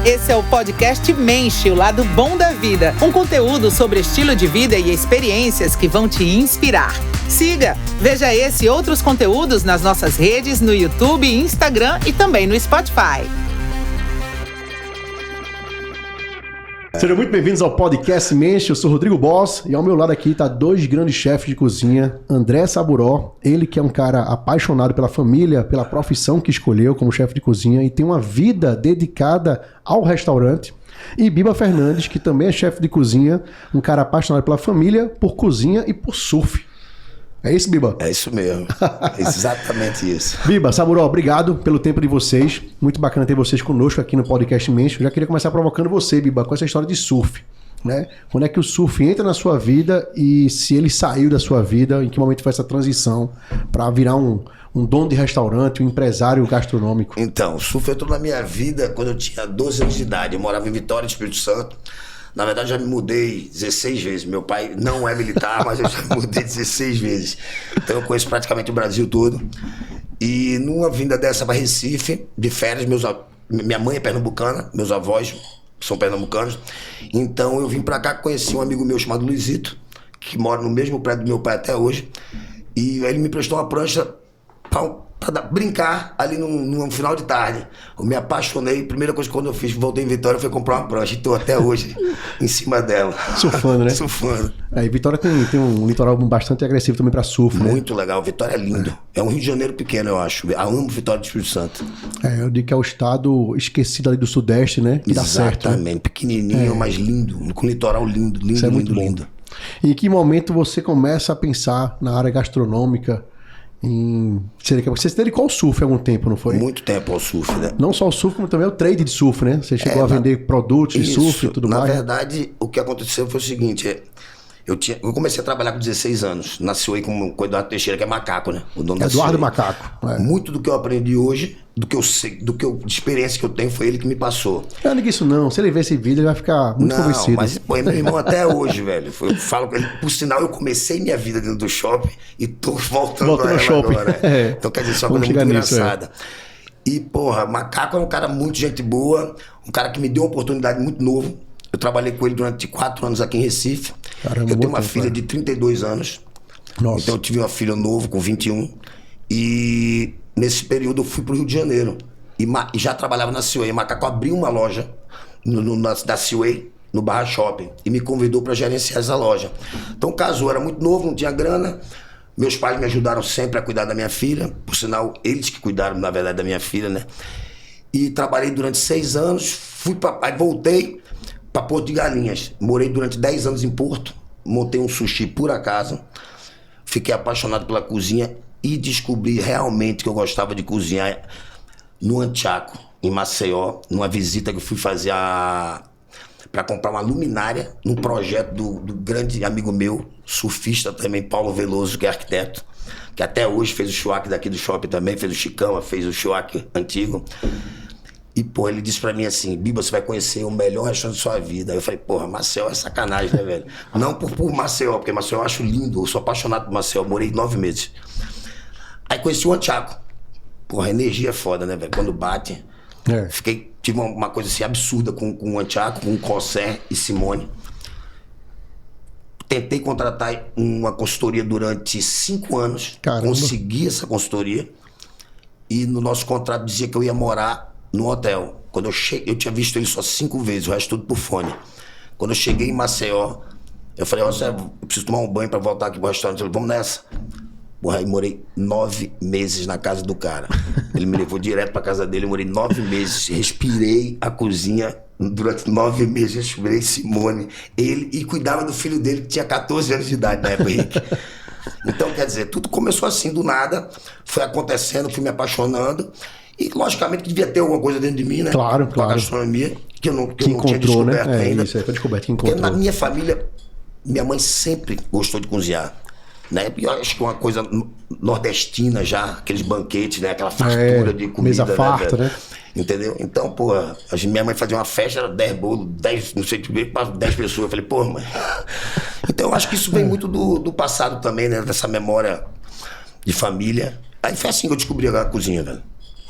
Esse é o podcast Menche, o lado bom da vida. Um conteúdo sobre estilo de vida e experiências que vão te inspirar. Siga, veja esse e outros conteúdos nas nossas redes, no YouTube, Instagram e também no Spotify. Sejam muito bem-vindos ao podcast Menche, eu sou Rodrigo Boss e ao meu lado aqui tá dois grandes chefes de cozinha, André Saburó, ele que é um cara apaixonado pela família, pela profissão que escolheu como chefe de cozinha e tem uma vida dedicada ao restaurante, e Biba Fernandes, que também é chefe de cozinha, um cara apaixonado pela família, por cozinha e por surf. É isso, Biba? É isso mesmo, exatamente isso. Biba, Saburó, obrigado pelo tempo de vocês. Muito bacana ter vocês conosco aqui no podcast Menche. Eu já queria começar provocando você, Biba, com essa história de surf, né? Quando é que o surf entra na sua vida e se ele saiu da sua vida, em que momento foi essa transição para virar um dono de restaurante, um empresário gastronômico? Então, o surf entrou na minha vida quando eu tinha 12 anos de idade. Eu morava em Vitória, Espírito Santo. Na verdade, já me mudei 16 vezes. Meu pai não é militar, mas eu já me mudei 16 vezes. Então, eu conheço praticamente o Brasil todo. E numa vinda dessa para Recife, de férias, minha mãe é pernambucana, meus avós são pernambucanos. Então, eu vim para cá, conheci um amigo meu chamado Luizito, que mora no mesmo prédio do meu pai até hoje. E ele me prestou uma prancha para brincar ali no final de tarde. Eu me apaixonei. A primeira coisa que quando eu fiz, voltei em Vitória, foi comprar uma prancha. E estou até hoje em cima dela. Surfando, né? Surfando. E Vitória tem um litoral bastante agressivo também para surf, né? Muito legal. Vitória é lindo. É um Rio de Janeiro pequeno, eu acho. Eu amo Vitória do Espírito Santo. Eu digo que é o estado esquecido ali do Sudeste, né? Que dá certo. Exatamente. Pequenininho, mas lindo. Com litoral lindo. Lindo, isso é muito lindo, lindo. E em que momento você começa a pensar na área gastronômica? Você se dedicou ao surf há algum tempo, não foi? Muito tempo ao surf, né? Não só o surf, como também o trade de surf, né? Você chegou a vender produtos de surf e tudo mais. Na verdade, o que aconteceu foi o seguinte: eu comecei a trabalhar com 16 anos. Nasceu aí com o Eduardo Teixeira, que é macaco, né? O dono da Eduardo Suei. Macaco. Muito do que eu aprendi hoje, do que eu sei, de experiência que eu tenho, foi ele que me passou. Eu não digo isso não. Se ele ver esse vídeo, ele vai ficar muito convencido. Não, mas pô, é meu irmão até hoje, velho. Eu falo com ele. Por sinal, eu comecei minha vida dentro do shopping e tô voltando ao shopping agora. Então, quer dizer, só uma coisa muito engraçada. E, porra, Macaco é um cara muito gente boa, um cara que me deu uma oportunidade muito novo. Eu trabalhei com ele durante 4 anos aqui em Recife. Caramba, eu tenho uma filha de 32 anos. Nossa. Então eu tive uma filha novo com 21. E nesse período eu fui pro Rio de Janeiro. E já trabalhava na Seaway. Macaco abriu uma loja da Seaway, no Barra Shopping. E me convidou para gerenciar essa loja. Então casou, era muito novo, não tinha grana. Meus pais me ajudaram sempre a cuidar da minha filha. Por sinal, eles que cuidaram, na verdade, da minha filha, né? E trabalhei durante 6 anos. Aí voltei para Porto de Galinhas. Morei durante 10 anos em Porto. Montei um sushi por acaso. Fiquei apaixonado pela cozinha e descobri realmente que eu gostava de cozinhar no Antiaco, em Maceió, numa visita que eu fui fazer para comprar uma luminária num projeto do grande amigo meu, surfista também, Paulo Veloso, que é arquiteto, que até hoje fez o choaque daqui do shopping também, fez o Chicama, fez o choaque antigo. E, pô, ele disse pra mim assim: Biba, você vai conhecer o melhor restaurante da sua vida. Aí eu falei, porra, Maceió é sacanagem, né, velho? Não por Maceió, porque Maceió eu acho lindo, eu sou apaixonado por Maceió, morei 9 meses. Aí conheci o Antiaco. Porra, a energia é foda, né, velho? Quando bate. Tive uma coisa assim absurda com o Antiaco, com o Cossé e Simone. Tentei contratar uma consultoria durante 5 anos. Caramba. Consegui essa consultoria. E no nosso contrato dizia que eu ia morar no hotel. Quando eu cheguei, eu tinha visto ele só 5 vezes, o resto tudo por fone. Quando eu cheguei em Maceió, eu falei, eu preciso tomar um banho pra voltar aqui pro restaurante. Ele falou, vamos nessa. Porra, aí morei 9 meses na casa do cara. Ele me levou direto pra casa dele, eu morei 9 meses. Respirei a cozinha durante 9 meses, respirei Simone. Ele, e cuidava do filho dele, que tinha 14 anos de idade na época, Henrique. Então, quer dizer, tudo começou assim, do nada. Foi acontecendo, fui me apaixonando. E, logicamente, que devia ter alguma coisa dentro de mim, né? Claro. Com a gastronomia, que eu não encontrou, tinha descoberto, né? ainda. Isso aí, foi descoberto que encontrou. Porque na minha família, minha mãe sempre gostou de cozinhar. Né? Eu acho que é uma coisa nordestina já, aqueles banquetes, né? Aquela fartura de comida. Mesa farta, né? Entendeu? Então, pô, minha mãe fazia uma festa, era 10 bolos, 10, não sei o que, para 10 pessoas. Eu falei, pô, mãe. Então, eu acho que isso vem muito do passado também, né? Dessa memória de família. Aí foi assim que eu descobri a cozinha, velho.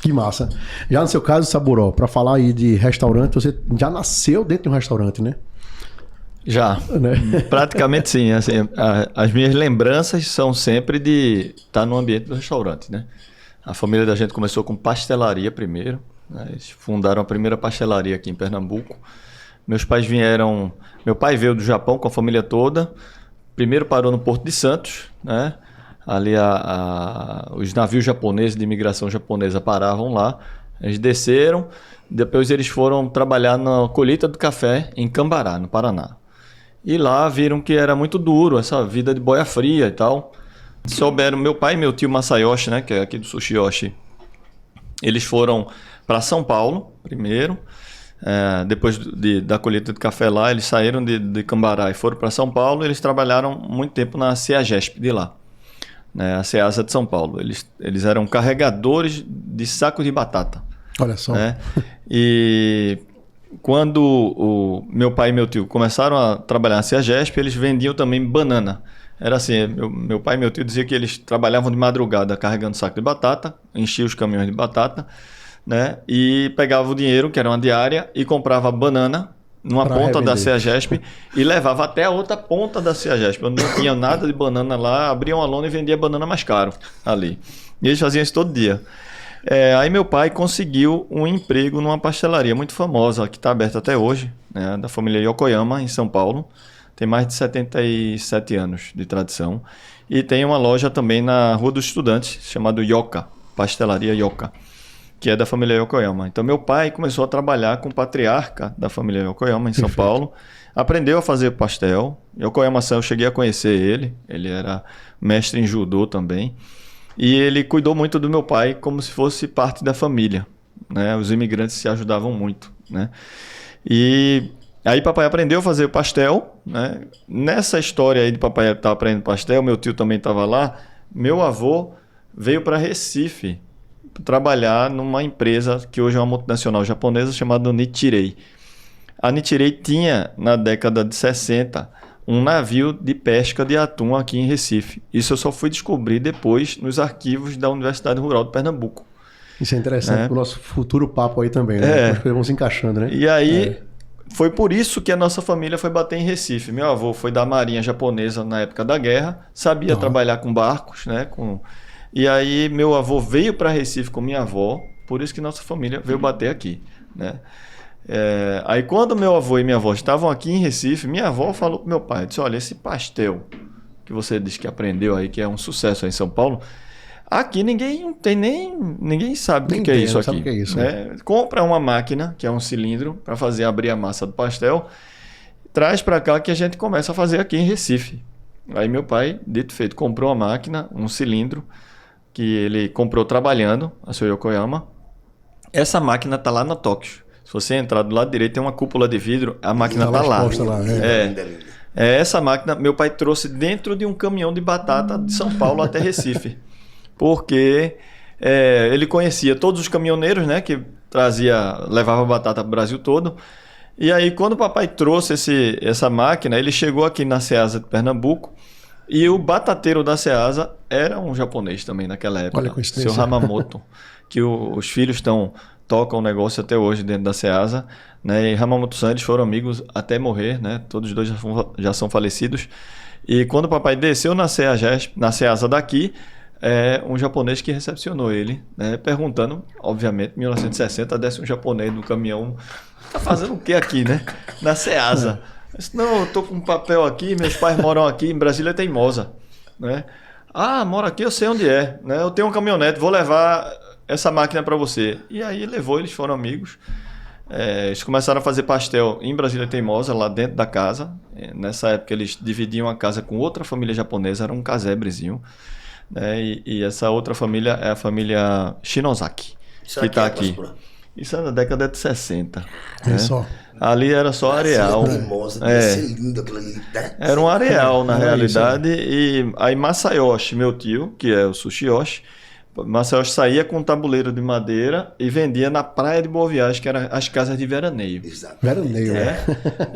Que massa. Já no seu caso, Saburó, para falar aí de restaurante, você já nasceu dentro de um restaurante, né? Já, Né? praticamente sim. Assim, as minhas lembranças são sempre de estar no ambiente do restaurante, né? A família da gente começou com pastelaria primeiro, né? Eles fundaram a primeira pastelaria aqui em Pernambuco. Meu pai veio do Japão com a família toda. Primeiro parou no Porto de Santos, né? Ali os navios japoneses de imigração japonesa paravam lá. Eles desceram, depois eles foram trabalhar na colheita do café em Cambará, no Paraná. E lá viram que era muito duro essa vida de boia fria e tal. Souberam, meu pai e meu tio Masayoshi, né, que é aqui do Sushiyoshi, eles foram para São Paulo primeiro. Depois da colheita de café lá, eles saíram de Cambará e foram para São Paulo. Eles trabalharam muito tempo na CEAGESP de lá, né, a CEASA de São Paulo. Eles eram carregadores de sacos de batata. Olha só. Né? E quando o meu pai e meu tio começaram a trabalhar na CEAGESP, eles vendiam também banana. Era assim, meu pai e meu tio diziam que eles trabalhavam de madrugada carregando saco de batata, enchiam os caminhões de batata, né? E pegava o dinheiro, que era uma diária, e comprava banana numa ponta da CEAGESP e levava até a outra ponta da CEAGESP. Eu não tinha nada de banana lá, abria uma lona e vendia banana mais caro ali. E eles faziam isso todo dia. Aí meu pai conseguiu um emprego numa pastelaria muito famosa, que está aberta até hoje, né? Da família Yokoyama, em São Paulo. Tem mais de 77 anos de tradição. E tem uma loja também na Rua dos Estudantes, chamada Yoka, Pastelaria Yoka, que é da família Yokoyama. Então meu pai começou a trabalhar com o patriarca da família Yokoyama em São Paulo. Aprendeu a fazer pastel. Yokoyama-san, eu cheguei a conhecer ele. Ele era mestre em judô também. E ele cuidou muito do meu pai como se fosse parte da família, né? Os imigrantes se ajudavam muito, né? E aí papai aprendeu a fazer o pastel, né? Nessa história aí de papai estar aprendendo pastel, meu tio também estava lá. Meu avô veio para Recife trabalhar numa empresa que hoje é uma multinacional japonesa chamada Nichirei. A Nichirei tinha, na década de 60, um navio de pesca de atum aqui em Recife. Isso eu só fui descobrir depois nos arquivos da Universidade Rural de Pernambuco. Isso é interessante para o nosso futuro papo aí também, né? As coisas vão se encaixando, né? E aí, foi por isso que a nossa família foi bater em Recife. Meu avô foi da Marinha Japonesa na época da guerra, sabia trabalhar com barcos, né? E aí, meu avô veio para Recife com minha avó, por isso que nossa família veio bater aqui, né? Aí quando meu avô e minha avó estavam aqui em Recife, minha avó falou pro meu pai, disse, olha, esse pastel que você disse que aprendeu aí, que é um sucesso aí em São Paulo, aqui ninguém sabe o que é isso aqui. Né? Compra uma máquina, que é um cilindro, para fazer abrir a massa do pastel, traz para cá que a gente começa a fazer aqui em Recife. Aí meu pai, dito e feito, comprou uma máquina, um cilindro, que ele comprou trabalhando, a seu Yokoyama. Essa máquina tá lá na Tóquio. Se você entrar do lado direito, tem uma cúpula de vidro, a máquina está lá. Essa máquina, meu pai trouxe dentro de um caminhão de batata de São Paulo até Recife. Porque ele conhecia todos os caminhoneiros, né, que levava batata para o Brasil todo. E aí, quando o papai trouxe essa máquina, ele chegou aqui na CEASA de Pernambuco. E o batateiro da CEASA era um japonês também naquela época. Olha a coincidência. Seu Hamamoto. Que os filhos tocam o negócio até hoje dentro da CEASA, né? E Hamamoto-san, eles foram amigos até morrer, né? Todos os dois já são falecidos. E quando o papai desceu na CEASA daqui, um japonês que recepcionou ele, né? Perguntando, obviamente, em 1960, desce um japonês no caminhão, tá fazendo o que aqui, né? Na CEASA. Eu disse, não, eu tô com um papel aqui, meus pais moram aqui, em Brasília Teimosa, né? Ah, mora aqui, eu sei onde é, né? Eu tenho um caminhonete, vou levar essa máquina para você. E aí levou, eles foram amigos. Eles começaram a fazer pastel em Brasília Teimosa, lá dentro da casa. Nessa época eles dividiam a casa com outra família japonesa, era um casebrezinho. Né? E essa outra família é a família Shinozaki, que está aqui. Isso é na década de 60. Né? Só. Ali era só areal. Era um areal, na realidade. E aí Masayoshi, meu tio, que é o Sushiyoshi, Masayoshi saía com um tabuleiro de madeira e vendia na Praia de Boa Viagem, que eram as casas de veraneio. Exato. Veraneio, né?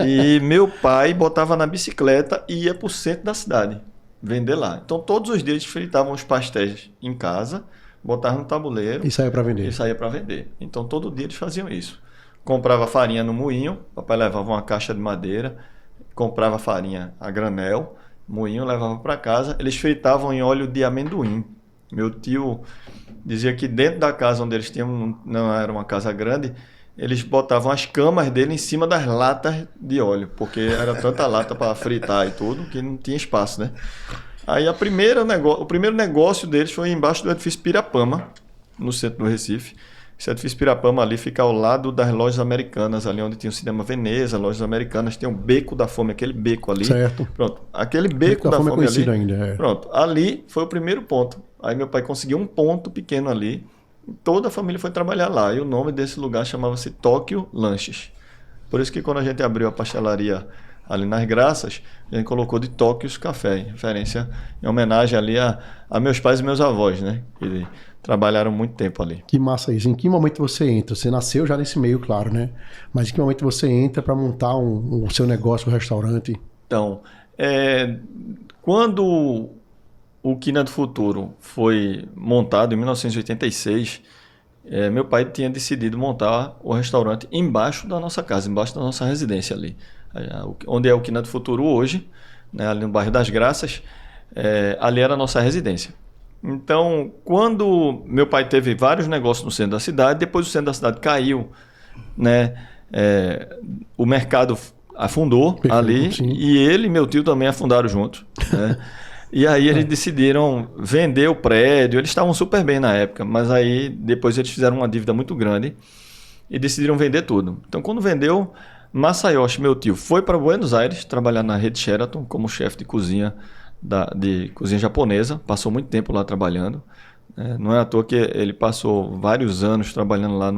E meu pai botava na bicicleta e ia para o centro da cidade vender lá. Então todos os dias fritavam os pastéis em casa, botava no tabuleiro. E saía para vender. E saía para vender. Então, todo dia eles faziam isso. Comprava farinha no moinho, papai levava uma caixa de madeira, comprava farinha a granel, moinho, levava para casa, eles fritavam em óleo de amendoim. Meu tio dizia que dentro da casa onde eles tinham, não era uma casa grande, eles botavam as camas dele em cima das latas de óleo, porque era tanta lata para fritar e tudo, que não tinha espaço, né? Aí o primeiro negócio deles foi embaixo do edifício Pirapama, no centro do Recife. Esse edifício Pirapama ali fica ao lado das lojas americanas, ali onde tinha o Cinema Veneza, lojas americanas, tem o Beco da Fome, aquele beco ali. Certo. Pronto, aquele beco da fome é conhecido ali. Ainda, é. Pronto, ali foi o primeiro ponto. Aí meu pai conseguiu um ponto pequeno ali, toda a família foi trabalhar lá. E o nome desse lugar chamava-se Tóquio Lanches. Por isso que quando a gente abriu a pastelaria ali nas Graças, a gente colocou de Tóquio Café, em referência, em homenagem ali a meus pais e meus avós, né? Que trabalharam muito tempo ali. Que massa isso. Em que momento você entra? Você nasceu já nesse meio, claro, né? Mas em que momento você entra para montar o seu negócio, o restaurante? Então, quando o Quina do Futuro foi montado em 1986, meu pai tinha decidido montar o restaurante embaixo da nossa casa, embaixo da nossa residência ali. Onde é o Quina do Futuro hoje, né, ali no bairro das Graças, ali era a nossa residência. Então, quando meu pai teve vários negócios no centro da cidade, depois o centro da cidade caiu, né, o mercado afundou. Perfeito, ali, sim. E ele e meu tio também afundaram juntos, né? E aí eles decidiram vender o prédio. Eles estavam super bem na época, mas aí depois eles fizeram uma dívida muito grande e decidiram vender tudo. Então, quando vendeu, Masayoshi, meu tio, foi para Buenos Aires trabalhar na rede Sheraton como chefe de cozinha, de cozinha japonesa. Passou muito tempo lá trabalhando. Não é à toa que ele passou vários anos trabalhando lá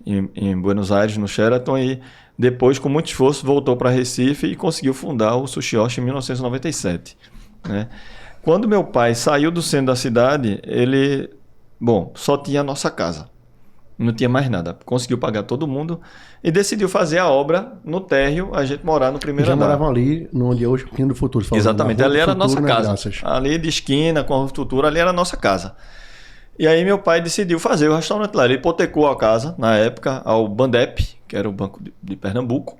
em Buenos Aires, no Sheraton, e depois, com muito esforço, voltou para Recife e conseguiu fundar o Sushiyoshi em 1997. Né? Quando meu pai saiu do centro da cidade, ele só tinha a nossa casa, não tinha mais nada, conseguiu pagar todo mundo e decidiu fazer a obra no térreo, a gente morar no primeiro andar. Já moravam ali onde é hoje o Quina do Futuro. Exatamente, ali era a nossa casa, ali de esquina com a Rua do Futuro, ali era a nossa casa. E aí meu pai decidiu fazer o restaurante lá, ele hipotecou a casa na época ao Bandep, que era o Banco de Pernambuco,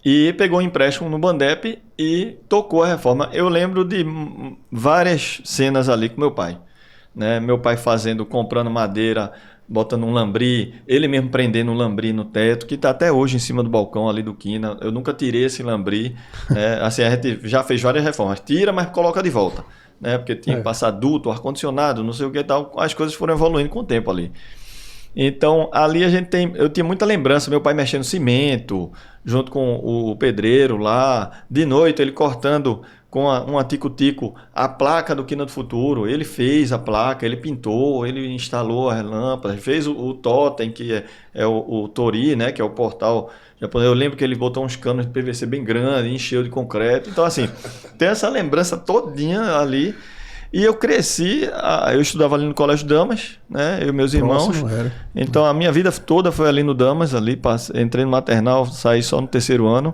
e pegou um empréstimo no Bandep e tocou a reforma. Eu lembro de várias cenas ali com meu pai, né? Meu pai comprando madeira, botando um lambri, ele mesmo prendendo um lambri no teto, que está até hoje em cima do balcão ali do Quina. Eu nunca tirei esse lambri, né? Assim, a gente já fez várias reformas. Tira, mas coloca de volta, né? Porque tinha que passar duto, ar-condicionado, não sei o que e tal. As coisas foram evoluindo com o tempo ali. Então, ali eu tinha muita lembrança, meu pai mexendo cimento, junto com o pedreiro lá, de noite ele cortando com um tico-tico a placa do Quina do Futuro. Ele fez a placa, ele pintou, ele instalou as lâmpadas, fez o totem, que é o Tori, né, que é o portal japonês. Eu lembro que ele botou uns canos de PVC bem grandes, encheu de concreto. Então, assim, tem essa lembrança todinha ali. E eu cresci, eu estudava ali no Colégio Damas, né? Eu e meus irmãos. Então a minha vida toda foi ali no Damas, entrei no maternal, saí só no terceiro ano.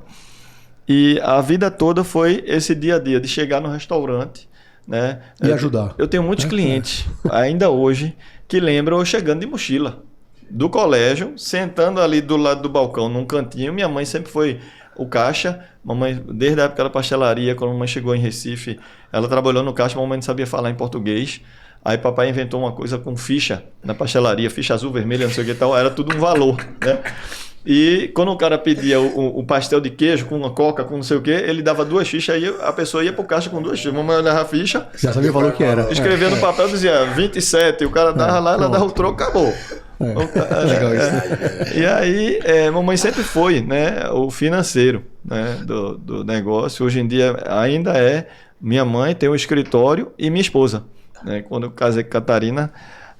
E a vida toda foi esse dia a dia de chegar no restaurante, né? E ajudar. Eu tenho muitos clientes, ainda hoje, que lembram eu chegando de mochila do colégio, sentando ali do lado do balcão, num cantinho. Minha mãe sempre foi o caixa. Mamãe, desde a época da pastelaria, quando a mamãe chegou em Recife, ela trabalhou no caixa, a mamãe não sabia falar em português. Aí papai inventou uma coisa com ficha na pastelaria, ficha azul, vermelha, não sei o que e tal, era tudo um valor, né? E quando o cara pedia o pastel de queijo com uma coca, com não sei o que, ele dava 2 fichas, aí a pessoa ia pro caixa com 2 fichas. A mamãe olhava a ficha, já sabia o valor que era. Escrevia no papel, dizia 27, o cara dava lá, ela dava o troco, acabou. Legal isso. E aí, mamãe sempre foi, né, o financeiro, né, do negócio. Hoje em dia ainda minha mãe tem um escritório e minha esposa, né? Quando eu casei com Catarina,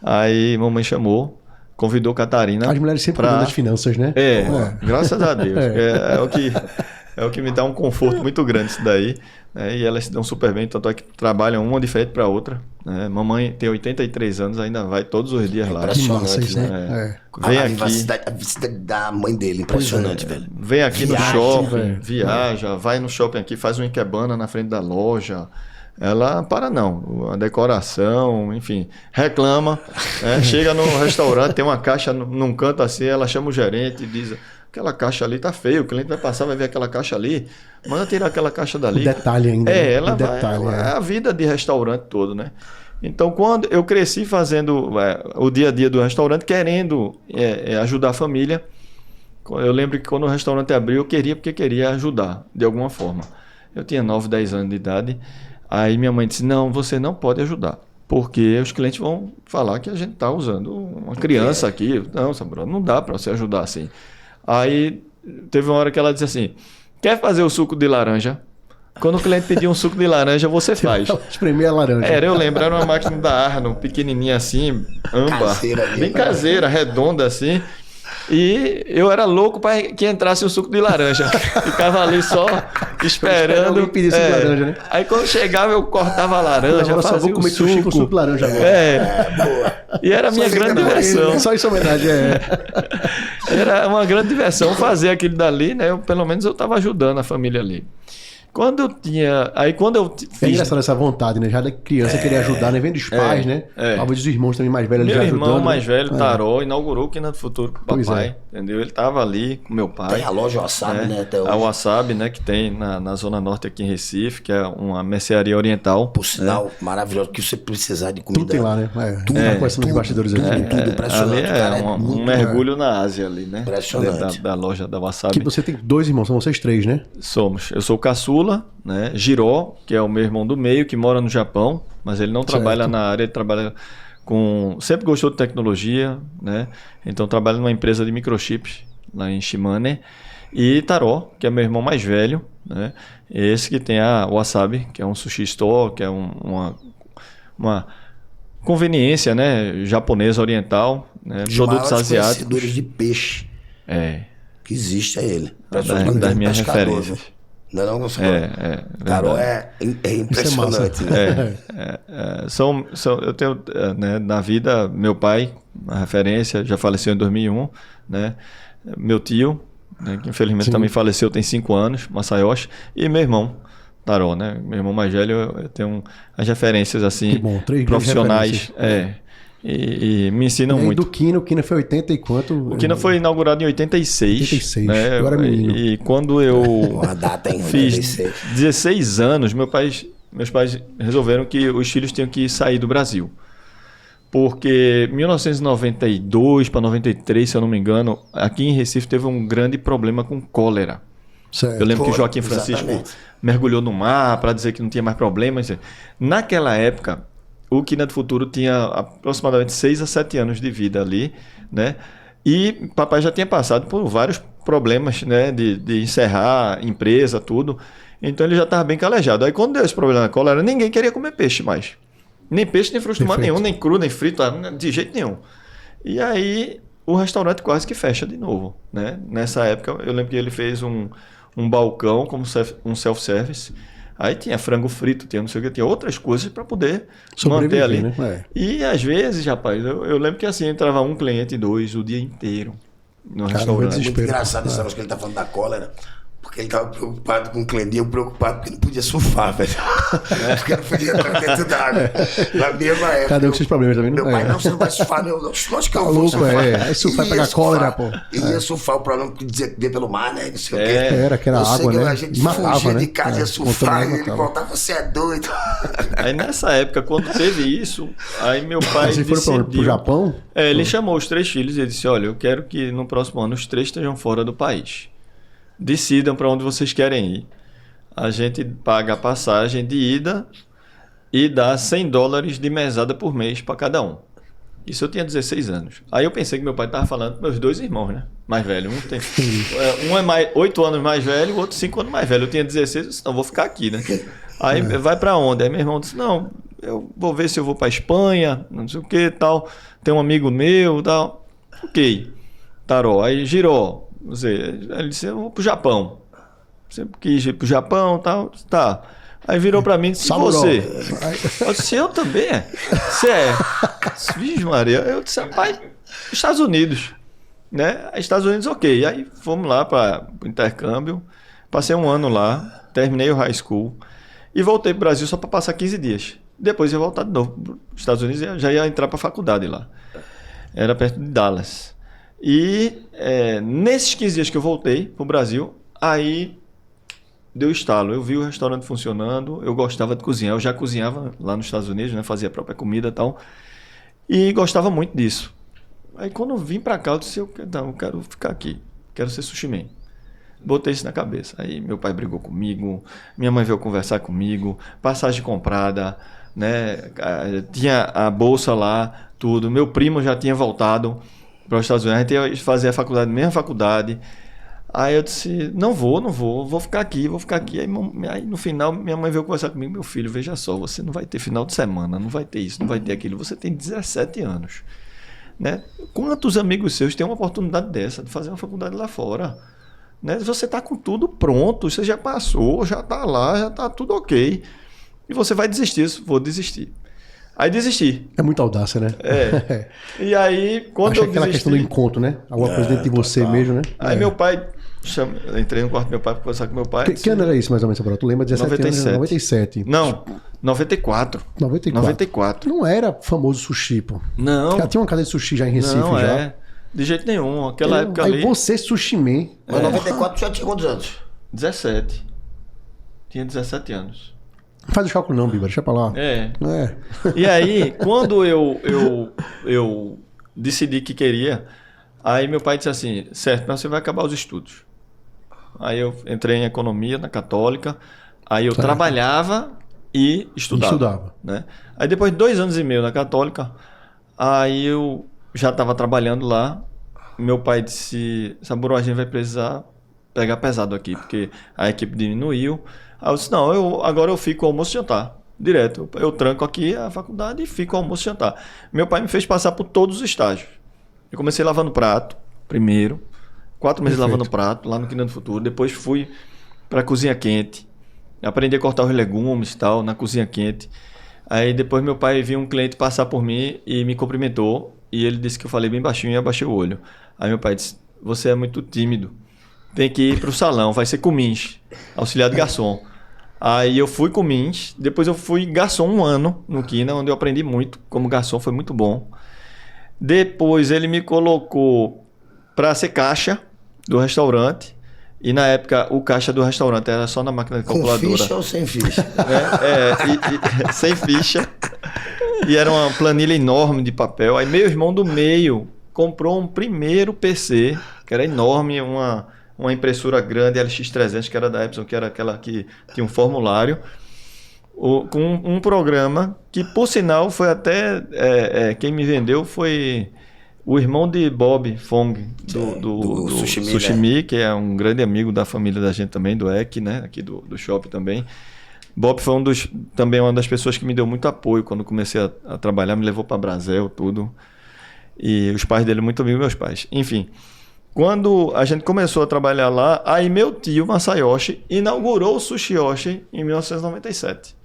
aí mamãe convidou Catarina. As mulheres sempre cuidam das finanças, né? Graças a Deus. É o que me dá um conforto muito grande isso daí, né? E elas se dão super bem, tanto é que trabalham uma diferente para a outra, né? Mamãe tem 83 anos, ainda vai todos os dias lá. Impressionante, né? Vem aqui. A vivacidade da mãe dele, impressionante, velho. Vem aqui no shopping, viaja, vai no shopping aqui, faz uma ikebana na frente da loja, Ela para não, a decoração, enfim, reclama, chega no restaurante, tem uma caixa num canto assim, ela chama o gerente e diz, aquela caixa ali tá feia, o cliente vai passar, vai ver aquela caixa ali, manda tirar aquela caixa dali. O detalhe ainda. Ela vai, é a vida de restaurante todo, né? Então, quando eu cresci fazendo o dia a dia do restaurante, querendo ajudar a família, eu lembro que quando o restaurante abriu, eu queria porque queria ajudar, de alguma forma. Eu tinha 9, 10 anos de idade. Aí minha mãe disse, não, você não pode ajudar, porque os clientes vão falar que a gente está usando uma criança aqui. Não, Samuel, não dá para você ajudar assim. Aí teve uma hora que ela disse assim, quer fazer o suco de laranja? Quando o cliente pedir um suco de laranja, você faz. Espremer a laranja. Eu lembro, era uma máquina da Arno, pequenininha assim, âmbar, bem caseira, redonda assim. E eu era louco para que entrasse o suco de laranja. Ficava ali só esperando. Alguém pedir suco de laranja, né? Aí quando chegava eu cortava a laranja, agora fazia só vou comer suco. Com suco de laranja agora. Boa. E era a minha grande diversão. Só isso é homenagem, Era uma grande diversão fazer aquilo dali, né? Pelo menos eu estava ajudando a família ali. Quando eu tinha... Aí quando eu fiz... É engraçado essa vontade, né? Já da criança querer ajudar, né? Vem dos pais, né? Talvez os irmãos também mais velhos já ajudando. Meu irmão mais velho, Taró, inaugurou o Quina do Futuro com o papai, entendeu? Ele estava ali com meu pai. Tem a loja Wasabi, né? Até hoje. A Wasabi, né? Que tem na Zona Norte aqui em Recife, que é uma mercearia oriental. Por sinal, maravilhoso, que você precisar de comida. Tudo tem lá, né? Tudo tá conversando nos bastidores aqui. Tudo impressionante, ali cara. Um mergulho na Ásia ali, né? Impressionante. Da loja da Wasabi. Que você tem 2 irmãos, são vocês 3, né? Somos. Eu sou o caçula, né? Giró, que é o meu irmão do meio, que mora no Japão, mas ele não trabalha na área, ele trabalha sempre gostou de tecnologia, né? Então trabalha numa empresa de microchips lá em Shimane. E Taró, que é meu irmão mais velho, né? Esse que tem a Wasabi, que é um sushi store, que é uma conveniência, né? Japonesa, oriental, né? Produtos asiáticos. Conhecedores de peixe que existe ele. Das minhas referências. Não, Taró é impressionante. Eu tenho, né, na vida, meu pai, a referência, já faleceu em 2001, né? Meu tio, né, que infelizmente também faleceu, tem 5 anos, Masayoshi, e meu irmão, Taró, né? Meu irmão mais velho, eu tenho as referências assim, profissionais. E me ensinam muito. Do Quina, o Quina foi 80 e quanto? O Quina foi inaugurado em 86. 86, né? eu era menino. E quando eu uma data em fiz 16 anos, meus pais resolveram que os filhos tinham que sair do Brasil. Porque 1992 para 93, se eu não me engano, aqui em Recife teve um grande problema com cólera. Certo. Eu lembro que o Joaquim Francisco mergulhou no mar para dizer que não tinha mais problemas. Naquela época, o Quina do Futuro tinha aproximadamente 6 a 7 anos de vida ali, né? E papai já tinha passado por vários problemas, né? De encerrar empresa, tudo. Então ele já estava bem calejado. Aí quando deu esse problema na cólera, ninguém queria comer peixe mais. Nem peixe, nem frutos do mar nenhum, nem cru, nem frito, de jeito nenhum. E aí o restaurante quase que fecha de novo, né? Nessa época eu lembro que ele fez um balcão como um self-service. Aí tinha frango frito, tinha não sei o que, tinha outras coisas para poder manter ali. Né? E às vezes, rapaz, eu lembro que assim, entrava um cliente, 2, o dia inteiro no restaurante. É muito engraçado esse negócio que ele tá falando da cólera, porque ele tava preocupado com o cliente e eu preocupado porque não podia surfar, velho. Porque não podia entrar dentro da água. Na mesma época. Cada um com seus problemas também, meu pai, não, você não vai surfar, não. Lógico que eu vou surfar. Aí surfar, pegar cólera, pô. Ia surfar, o problema que dizia que pelo mar, né? Não sei o quê. Era que era água, né? A gente fugia de casa, ia surfar, e ele voltava, você é doido. Aí nessa época, quando teve isso, aí meu pai decidiu... Vocês foram pro Japão? Ele chamou os 3 filhos e disse, olha, eu quero que no próximo ano os 3 estejam fora do país. Decidam para onde vocês querem ir. A gente paga a passagem de ida e dá $100 de mesada por mês para cada um. Isso eu tinha 16 anos. Aí eu pensei que meu pai estava falando com meus 2 irmãos, né? Mais velho. Um é 8 anos mais velho, o outro 5 anos mais velho. Eu tinha 16, eu disse, não, vou ficar aqui, né? Aí vai para onde? Aí meu irmão disse, não, eu vou ver se eu vou para Espanha, não sei o que tal. Tem um amigo meu, tal. Ok. Taró. Aí girou. Ele disse, eu vou pro Japão. Sempre quis ir pro Japão e tal. Tá. Aí virou pra mim e disse, você? Eu disse, eu também? Você é? Vixe Maria. Eu disse, rapaz, Estados Unidos. Né? Estados Unidos, ok. Aí fomos lá para o intercâmbio. Passei um ano lá. Terminei o high school. E voltei para o Brasil só para passar 15 dias. Depois ia voltar de novo para os Estados Unidos e já ia entrar para a faculdade lá. Era perto de Dallas. E nesses 15 dias que eu voltei para o Brasil, aí deu estalo. Eu vi o restaurante funcionando, eu gostava de cozinhar. Eu já cozinhava lá nos Estados Unidos, né? Fazia a própria comida e tal. E gostava muito disso. Aí quando eu vim para cá, eu disse, eu quero ficar aqui. Quero ser sushi man. Botei isso na cabeça. Aí meu pai brigou comigo, minha mãe veio conversar comigo, passagem comprada, né? Tinha a bolsa lá, tudo. Meu primo já tinha voltado para os Estados Unidos. A gente ia fazer a faculdade, mesma faculdade. Aí eu disse, não vou ficar aqui. Aí no final minha mãe veio conversar comigo, meu filho, veja só, você não vai ter final de semana, não vai ter isso, não vai ter aquilo. Você tem 17 anos. Né? Quantos amigos seus têm uma oportunidade dessa, de fazer uma faculdade lá fora? Né? Você está com tudo pronto, você já passou, já está lá, já está tudo ok. E você vai desistir? Vou desistir. Aí desisti. É muita audácia, né? E aí, quando Acho eu aquela desisti... questão do encontro, né? Alguma coisa dentro de você mesmo, né? Aí meu pai... Eu entrei no quarto do meu pai para conversar com meu pai. Que ano era isso, mais ou menos, Saburó? Tu lembra? 17 97. anos? 97. Não, 94. 94. Não era famoso sushi, pô. Não. Já tinha uma casa de sushi já em Recife, Não, já. De jeito nenhum. Aquela época aí ali... você, sushi man. Mas 94 já tinha quantos anos? 17. Tinha 17 anos. Não faz o cálculo não, Biba, deixa pra lá. E aí, quando eu decidi que queria, aí meu pai disse assim, certo, mas você vai acabar os estudos. Aí eu entrei em economia na Católica, aí eu trabalhava e estudava. Né? Aí depois de 2 anos e meio na Católica, aí eu já estava trabalhando lá, meu pai disse, Saburó, a gente vai precisar pegar pesado aqui, porque a equipe diminuiu. Aí eu disse, não, agora eu fico almoço e jantar, direto. Eu tranco aqui a faculdade e fico almoço e jantar. Meu pai me fez passar por todos os estágios. Eu comecei lavando prato, primeiro. 4 meses lavando prato, lá no Quina do Futuro. Depois fui para a cozinha quente. Aprendi a cortar os legumes e tal, na cozinha quente. Aí depois meu pai viu um cliente passar por mim e me cumprimentou. E ele disse que eu falei bem baixinho e abaixei o olho. Aí meu pai disse, você é muito tímido. Tem que ir para o salão, vai ser comins, auxiliar de garçom. Aí eu fui comins, depois eu fui garçom 1 ano no Quina, onde eu aprendi muito como garçom, foi muito bom. Depois ele me colocou para ser caixa do restaurante. E na época o caixa do restaurante era só na máquina de calculadora. Com ficha ou sem ficha? Sem ficha. E era uma planilha enorme de papel. Aí meu irmão do meio comprou um primeiro PC, que era enorme, uma impressora grande, LX300, que era da Epson, que era aquela que tinha um formulário, com um programa que, por sinal, foi até... quem me vendeu foi o irmão de Bob Fong, do Sushimi, né? Que é um grande amigo da família da gente também, do EC, né? Aqui do shopping também. Bob foi também uma das pessoas que me deu muito apoio quando comecei a trabalhar, me levou para Brasil, tudo. E os pais dele, muito amigos meus pais. Enfim, quando a gente começou a trabalhar lá, aí meu tio, Masayoshi, inaugurou o Sushi Yoshi em 1997.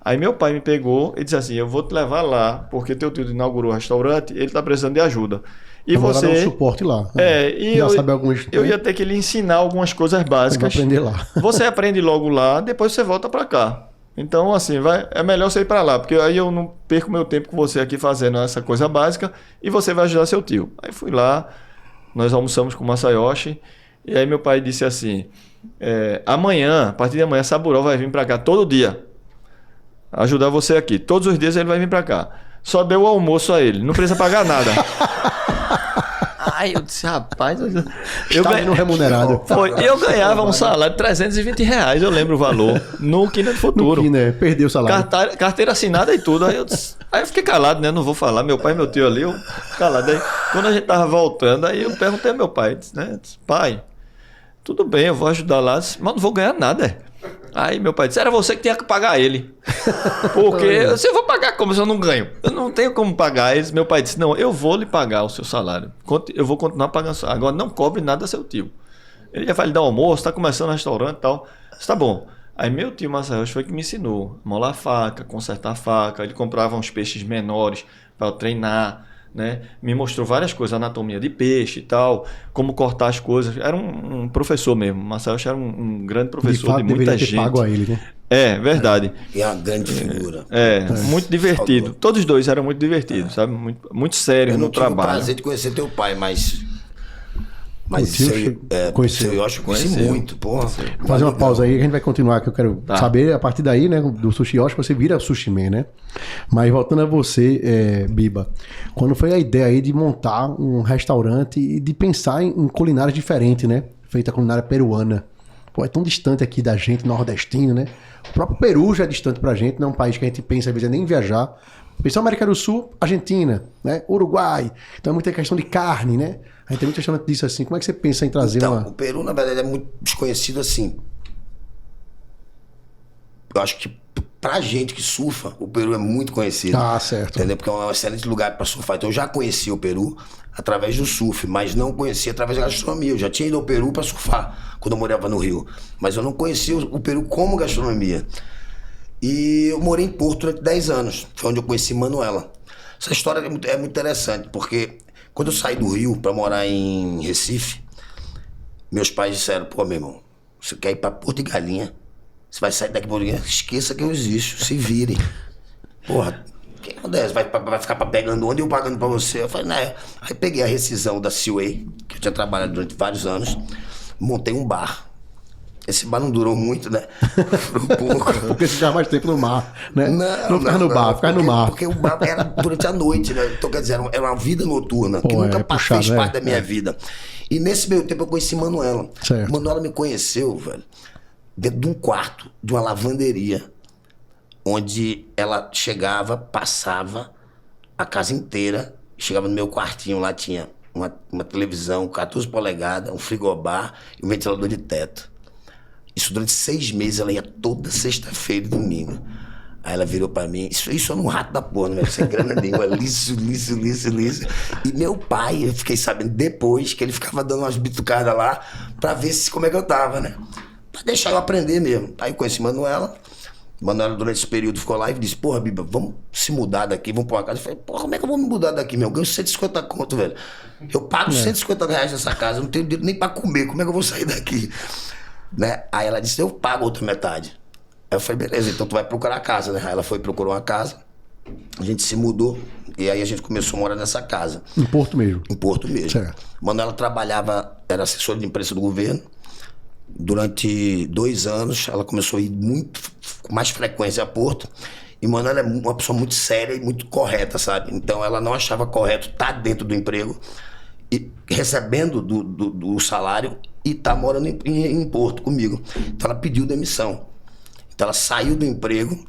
Aí meu pai me pegou e disse assim, eu vou te levar lá, porque teu tio inaugurou o restaurante, ele está precisando de ajuda. E você... dar um suporte lá. E eu ia ter que lhe ensinar algumas coisas básicas. Aprender lá. Você aprende logo lá, depois você volta para cá. Então, assim, é melhor você ir para lá, porque aí eu não perco meu tempo com você aqui fazendo essa coisa básica e você vai ajudar seu tio. Aí fui lá, nós almoçamos com o Masayoshi, e aí meu pai disse assim, amanhã, a partir de amanhã, Saburó vai vir para cá todo dia, ajudar você aqui. Todos os dias ele vai vir para cá. Só deu o almoço a ele, não precisa pagar nada. Aí eu disse, rapaz... Eu ganhei no remunerado. Eu ganhava um salário de R$320, eu lembro o valor, no Quina do Futuro. No Quina, perdeu o salário. Carteira assinada e tudo. Aí eu fiquei calado, né? Não vou falar. Meu pai e meu tio ali, eu calado. Aí, quando a gente tava voltando, aí eu perguntei ao meu pai, disse, pai, tudo bem, eu vou ajudar lá, mas não vou ganhar nada. Aí meu pai disse, era você que tinha que pagar ele. Porque eu vou pagar como se eu não ganho? Eu não tenho como pagar. Meu pai disse, não, eu vou lhe pagar o seu salário. Eu vou continuar pagando. Agora não cobre nada a seu tio. Ele já vai lhe dar almoço, está começando o restaurante e tal. Está bom. Aí meu tio Masayoshi foi que me ensinou. Molar a faca, consertar a faca. Ele comprava uns peixes menores para eu treinar. né? Me mostrou várias coisas, anatomia de peixe e tal, como cortar as coisas. Era um professor mesmo. Marcel era um grande professor de muita gente. Pago a ele, né? É, verdade. E é uma grande figura. Muito divertido. Todos os dois eram muito divertidos, sabe? Muito sérios no trabalho. Eu tive o prazer de conhecer teu pai, mas eu acho que conheci muito, porra. Vou fazer uma pausa aí, que a gente vai continuar, que eu quero saber, a partir daí, né, do Sushi Yoshi, você vira Sushi Man, né? Mas voltando a você, Biba, quando foi a ideia aí de montar um restaurante e de pensar em culinária diferente, né? Feita a culinária peruana. Pô, é tão distante aqui da gente, nordestino, né? O próprio Peru já é distante pra gente, não é um país que a gente pensa, às vezes, nem em viajar. Pensar América do Sul, Argentina, né? Uruguai. Então é muita questão de carne, né? A gente tem muita questão disso assim. Como é que você pensa em trazer o Peru, na verdade, é muito desconhecido assim. Eu acho que pra gente que surfa, o Peru é muito conhecido. Ah, certo. Entendeu? Porque é um excelente lugar pra surfar. Então eu já conheci o Peru através do surf, mas não conhecia através da gastronomia. Eu já tinha ido ao Peru pra surfar, quando eu morava no Rio. Mas eu não conhecia o Peru como gastronomia. E eu morei em Porto durante 10 anos. Foi onde eu conheci Manuela. Essa história é muito interessante, porque quando eu saí do Rio pra morar em Recife, meus pais disseram, pô, meu irmão, você quer ir pra Porto de Galinha? Você vai sair daqui pra Porto de Galinha? Esqueça que eu existo, se virem. Porra, quem acontece? Vai ficar pegando onde eu pagando pra você? Eu falei, né? Aí peguei a rescisão da Seaway, que eu tinha trabalhado durante vários anos, montei um bar. Esse bar não durou muito, né? Durou pouco. Porque você ficava mais tempo no mar, né? Não ficava no bar, ficava no mar. Porque o bar era durante a noite, né? Então, quer dizer, era uma vida noturna, que nunca fez parte da minha vida. E nesse meio tempo eu conheci Manuela. Certo. Manuela me conheceu, velho, dentro de um quarto, de uma lavanderia, onde ela chegava, passava a casa inteira, chegava no meu quartinho, lá tinha uma televisão 14 polegadas, um frigobar e um ventilador de teto. Isso durante 6 meses, ela ia toda sexta-feira e domingo. Aí ela virou pra mim, isso é um rato da porra, não é sem grana nenhuma, liso. E meu pai, eu fiquei sabendo depois que ele ficava dando umas bitucadas lá pra ver como é que eu tava, né? Pra deixar eu aprender mesmo. Aí eu conheci Manuela. Manuela durante esse período ficou lá e disse, porra, Biba, vamos se mudar daqui, vamos pra uma casa. Eu falei, porra, como é que eu vou me mudar daqui, meu? Eu ganho 150 conto, velho. Eu pago 150 reais nessa casa, eu não tenho dinheiro nem pra comer, como é que eu vou sair daqui? Né? Aí ela disse, eu pago outra metade. Aí eu falei, beleza, então tu vai procurar a casa, né? Aí ela procurou uma casa, a gente se mudou e aí a gente começou a morar nessa casa. Em Porto mesmo? Em Porto mesmo. Certo. Manuela trabalhava, era assessora de imprensa do governo. Durante 2 anos, ela começou a ir com mais frequência a Porto. E Manuela é uma pessoa muito séria e muito correta, sabe? Então ela não achava correto estar dentro do emprego, e recebendo do salário e tá morando em Porto comigo. Então ela pediu demissão. Então ela saiu do emprego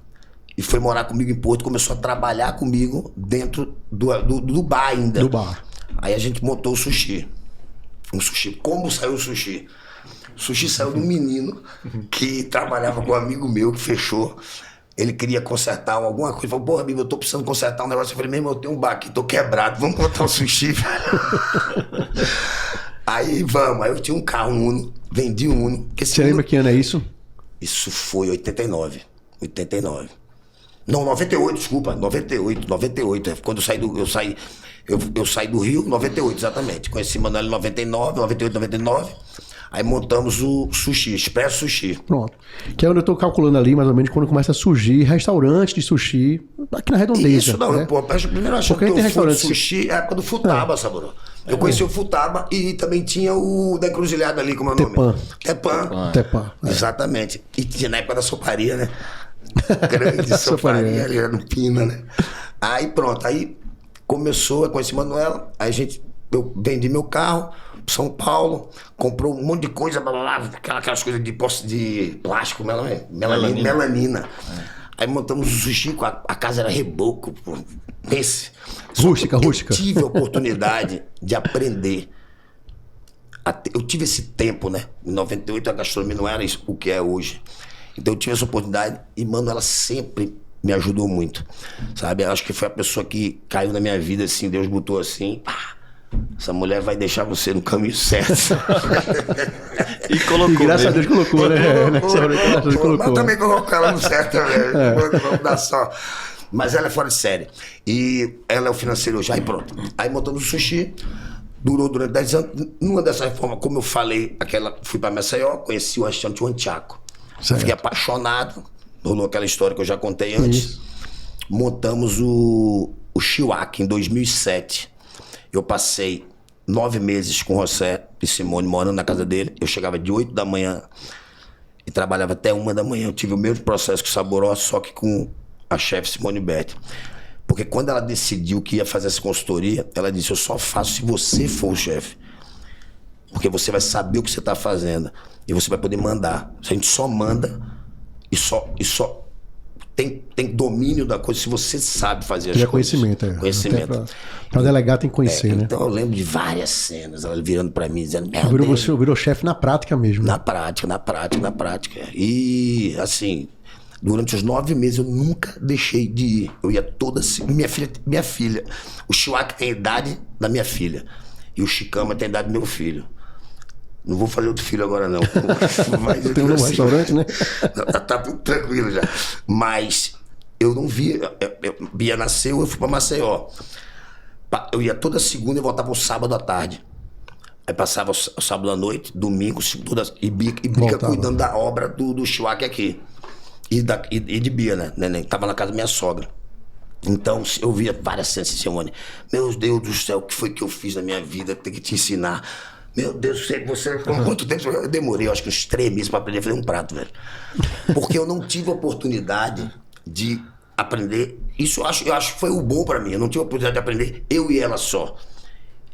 e foi morar comigo em Porto, começou a trabalhar comigo dentro do bar ainda. Do bar. Aí a gente montou o sushi. Um sushi. Como saiu o sushi? O sushi saiu de um menino que trabalhava com um amigo meu que fechou. Ele queria consertar alguma coisa. Ele falou, porra, amigo, eu tô precisando consertar um negócio. Eu falei, meu irmão, eu tenho um bar aqui, tô quebrado, vamos botar um sushi, velho. Aí vamos, aí eu tinha um carro, um Uno, vendi um Uno. Você lembra que ano é isso? Isso foi 89. Não, 98, desculpa, 98. É quando eu saí do Rio, 98, exatamente. Conheci Manuela em 98, 99. Aí montamos o sushi, Expresso Sushi. Pronto. Que é onde eu tô calculando ali, mais ou menos, quando começa a surgir restaurante de sushi aqui na Redondeza. Isso, não, né? Pô, primeiro eu achei que o food sushi é a época do Futaba, Saborô. Eu conheci o Futaba e também tinha o da Encruzilhada ali, como é o nome? Tepan. Exatamente. E tinha na época da soparia, né? Grande soparia ali no Pina, né? Aí pronto, aí começou a conhecer Manuela, aí eu vendi meu carro, São Paulo, comprou um monte de coisa, blá, blá, blá, aquelas coisas de plástico, melanina. Aí montamos o sushi, a casa era reboco, rústica. Eu tive a oportunidade de aprender. Eu tive esse tempo, né? Em 98 a gastronomia não era isso, o que é hoje. Então eu tive essa oportunidade e, mano, ela sempre me ajudou muito, sabe? Eu acho que foi a pessoa que caiu na minha vida, assim, Deus botou assim, essa mulher vai deixar você no caminho certo. E colocou. E graças a Deus colocou, né? Mas também colocou ela no certo também. Vamos dar só. Mas ela é fora de série. E ela é o financeiro hoje, aí pronto. Aí montamos o sushi, durou durante 10 anos. Numa dessas reformas, como eu falei, fui pra Maceió, conheci o restaurante Antiaco. Fiquei apaixonado, rolou aquela história que eu já contei antes. Isso. Montamos o Chihuahua em 2007. Eu passei 9 meses com o José e Simone morando na casa dele. Eu chegava de 8 da manhã e trabalhava até 1 da manhã. Eu tive o mesmo processo que o Saboró, só que com a chefe Simone Berti. Porque quando ela decidiu que ia fazer essa consultoria, ela disse: eu só faço se você for o chefe. Porque você vai saber o que você está fazendo e você vai poder mandar. A gente só manda e só tem domínio da coisa se você sabe fazer as coisas. Conhecimento, Conhecimento. Para delegar tem que conhecer, né? Então eu lembro de várias cenas, ela virando para mim, dizendo: Você virou chefe na prática mesmo. Na prática. E assim, durante os 9 meses eu nunca deixei de ir. Eu ia toda minha filha. O Chihuahua tem a idade da minha filha. E o Chicama tem a idade do meu filho. Não vou fazer outro filho agora, não. Mas, tem um restaurante, né? Tá tudo tranquilo já. Mas eu não via. Bia nasceu, eu fui pra Maceió. Eu ia toda segunda e voltava o sábado à tarde. Aí passava o sábado à noite, domingo, segunda, e Bica cuidando da obra do Chihuahua aqui. E de Bia, né? Neném? Tava na casa da minha sogra. Então eu via várias cenas assim, Simone. Meu Deus do céu, o que foi que eu fiz na minha vida? Tem que te ensinar. Meu Deus do céu, você... Quanto tempo? Eu demorei, acho que uns 3 meses pra aprender a fazer um prato, velho. Porque eu não tive a oportunidade de aprender. Isso eu acho que foi o bom pra mim. Eu não tive a oportunidade de aprender, eu e ela só.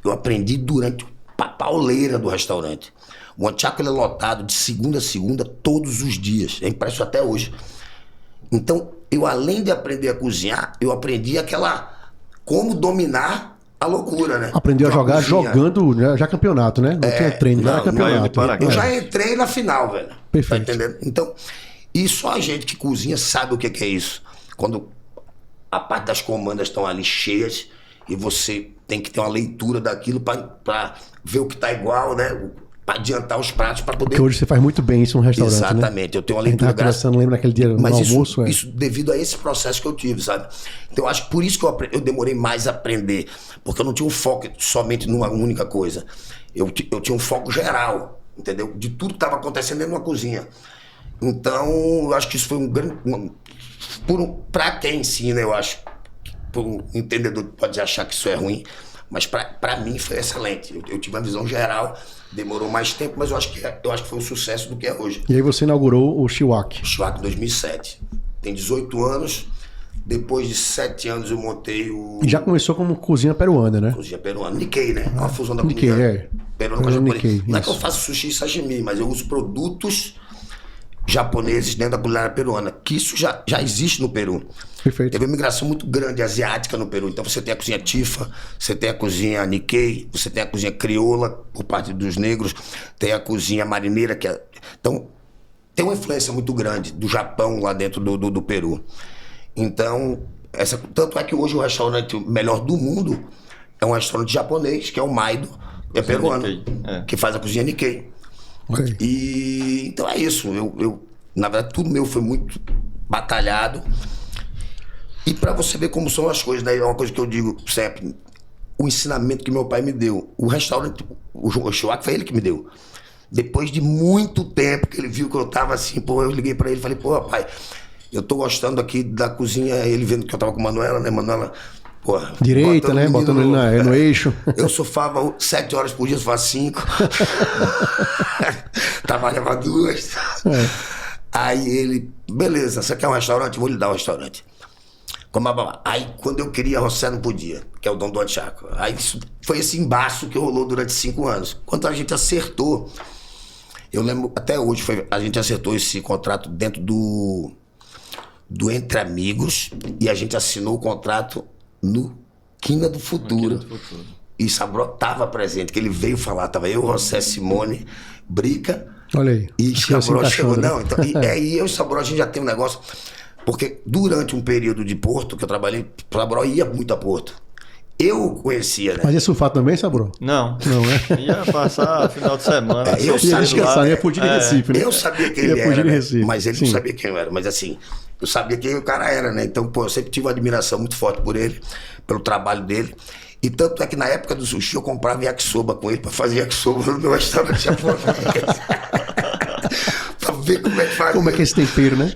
Eu aprendi durante a pauleira do restaurante. O Antiaco, ele é lotado de segunda a segunda, todos os dias. É impresso até hoje. Então, eu além de aprender a cozinhar, eu aprendi como dominar a loucura, né? Aprendeu a jogar jogando, né? Já campeonato, né? Não tinha treino, já era campeonato. Eu já entrei na final, velho. Perfeito. Tá entendendo? Então, e só a gente que cozinha sabe o que é isso. Quando a parte das comandas estão ali cheias e você tem que ter uma leitura daquilo pra ver o que tá igual, né? Pra adiantar os pratos pra poder... Porque hoje você faz muito bem isso no restaurante, exatamente, né? Eu tenho uma leitura... Não lembro naquele dia no almoço. Isso devido a esse processo que eu tive, sabe? Então eu acho que por isso que eu demorei mais a aprender. Porque eu não tinha um foco somente numa única coisa. Eu tinha um foco geral, entendeu? De tudo que estava acontecendo dentro de uma cozinha. Então eu acho que isso foi um grande... Pra quem ensina, eu acho... Por um entendedor pode achar que isso é ruim, mas pra mim foi excelente. Eu tive uma visão geral... Demorou mais tempo, mas eu acho que foi um sucesso do que é hoje. E aí você inaugurou o Chihuahua. O Chihuahua em 2007. Tem 18 anos. Depois de 7 anos eu montei o... E já começou como cozinha peruana, né? Cozinha peruana. Nikkei, né? É uma fusão da Nikkei, comida peruana com a japonesa. Nikkei, não é que eu faço sushi e sashimi, mas eu uso produtos japoneses dentro da culinária peruana. Que isso já existe no Peru. Perfeito. Teve uma migração muito grande asiática no Peru. Então você tem a cozinha Tifa, você tem a cozinha Nikkei, você tem a cozinha crioula, por parte dos negros, tem a cozinha marineira, que é... Então, tem uma influência muito grande do Japão lá dentro do Peru. Então, tanto é que hoje o restaurante melhor do mundo é um restaurante japonês, que é o Maido, é peruano, que faz a cozinha Nikkei. Okay. E então é isso. Eu, na verdade, tudo meu foi muito batalhado. E pra você ver como são as coisas, né? É uma coisa que eu digo sempre: o ensinamento que meu pai me deu. O restaurante, o Chihuahua, foi ele que me deu. Depois de muito tempo que ele viu que eu tava assim, pô, eu liguei pra ele e falei: pô, pai, eu tô gostando aqui da cozinha. Ele vendo que eu tava com Manuela, né? Manuela, pô, direita, né? Botando ele no eixo. Eu surfava 7 horas por dia, surfava 5. Trabalhava 2. Aí ele, beleza, você quer um restaurante? Vou lhe dar um restaurante. Aí quando eu queria, José não podia, que é o dono do Antiaco. Aí foi esse embaço que rolou durante 5 anos. Quando a gente acertou, eu lembro, até hoje, a gente acertou esse contrato dentro do Entre Amigos, e a gente assinou o contrato no Quina do Futuro. E Saboró tava presente, que ele veio falar, tava eu, José, Simone, Brica. Olha aí. E Saboró chegou. Não, então, e eu e Saboró, a gente já tem um negócio. Porque durante um período de Porto que eu trabalhei, Saboró ia muito a Porto. Eu conhecia, né? Mas ia surfar também, Saboró? Não. Não, é? Ia passar final de semana. Eu sabia, ia fugir de Recife, né? Eu sabia quem ele era, né? Mas ele não sabia quem eu era. Mas assim, eu sabia quem o cara era, né? Então, pô, eu sempre tive uma admiração muito forte por ele, pelo trabalho dele. E tanto é que na época do sushi eu comprava yakisoba com ele pra fazer yakisoba no meu restaurante japonês. Pra ver como é que faz. Como é que é esse tempero, né?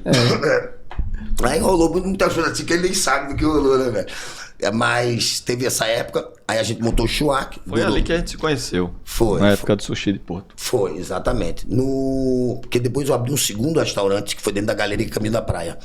Aí rolou muitas coisas assim que ele nem sabe do que rolou, né, velho? Mas teve essa época, aí a gente montou o Shuak. Foi ali que a gente se conheceu. Foi. Na época do sushi de Porto. Foi, exatamente. Porque depois eu abri um segundo restaurante que foi dentro da Galeria Caminho da Praia,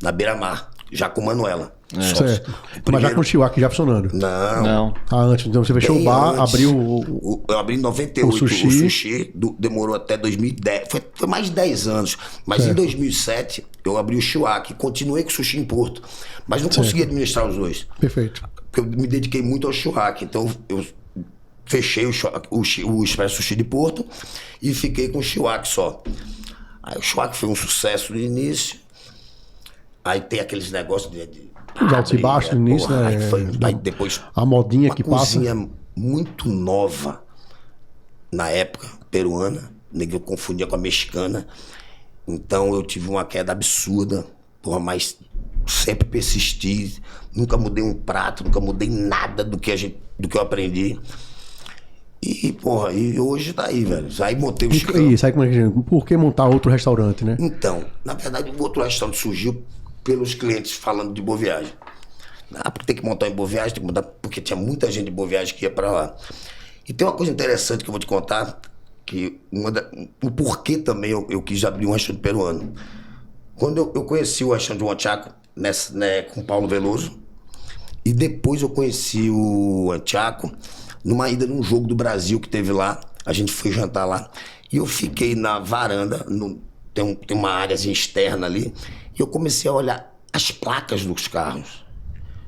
na Beira-Mar, já com Manuela. Certo. Mas já com o Shuak já funcionando? Não. Antes. Então você fechou o bar, antes. abriu Eu abri em 98 o sushi. o sushi, demorou até 2010, foi mais de 10 anos. Mas em 2007 eu abri o Shuak, continuei com o sushi em Porto, mas não consegui administrar os dois. Perfeito. Porque eu me dediquei muito ao Shuak, então eu fechei o Expresso Sushi de Porto e fiquei com o Shuak só. Aí o Shuak foi um sucesso no início, aí tem aqueles negócios de os altos e baixos no início, né? Aí depois a modinha que passa. Uma cozinha muito nova na época, peruana, eu confundia com a mexicana. Então eu tive uma queda absurda, porra, mas sempre persisti, nunca mudei um prato, nunca mudei nada do que eu aprendi. E, porra, e hoje tá aí, velho. Aí montei o Chicão. Isso, aí como é que... Por que montar outro restaurante, né? Então, na verdade, o outro restaurante surgiu pelos clientes falando de Boa Viagem. Porque tem que montar em Boa Viagem, tem que montar, porque tinha muita gente de Boa Viagem que ia pra lá. E tem uma coisa interessante que eu vou te contar, que o porquê também eu quis abrir um restaurante peruano. Quando eu conheci o restaurante do Anchaco, com o Paulo Veloso, e depois eu conheci o Anchaco numa ida num jogo do Brasil que teve lá, a gente foi jantar lá, e eu fiquei na varanda, tem uma áreazinha externa ali, e eu comecei a olhar as placas dos carros.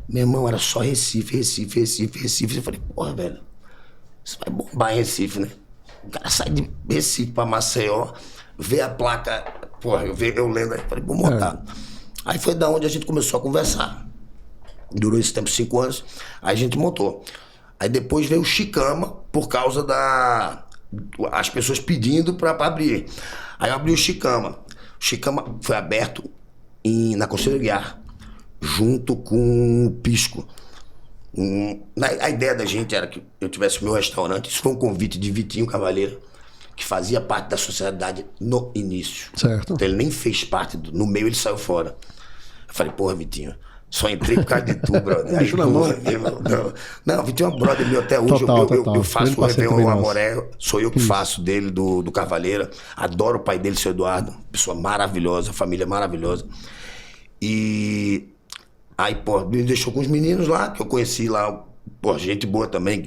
Meu irmão, era só Recife. Eu falei, porra, velho, isso vai bombar em Recife, né? O cara sai de Recife pra Maceió, vê a placa, porra, eu lendo aí, falei, vou montar. Aí foi da onde a gente começou a conversar. Durou esse tempo, 5 anos, aí a gente montou. Aí depois veio o Chicama, por causa as pessoas pedindo pra abrir. Aí eu abri o Chicama. O Chicama foi aberto na Conselho Guiar, junto com o Pisco. A ideia da gente era que eu tivesse o meu restaurante. Isso foi um convite de Vitinho Cavaleiro, que fazia parte da sociedade no início. Certo. Então ele nem fez parte, no meio ele saiu fora. Eu falei, porra, Vitinho, só entrei por causa de tu, brother. Aí, não, Vitinho é um brother meu até hoje. Total. Eu faço o Réveillon Amoré, sou eu que faço dele, do Cavaleiro. Adoro o pai dele, seu Eduardo. Pessoa maravilhosa, família maravilhosa. E aí, pô, me deixou com os meninos lá, que eu conheci lá, pô, gente boa também,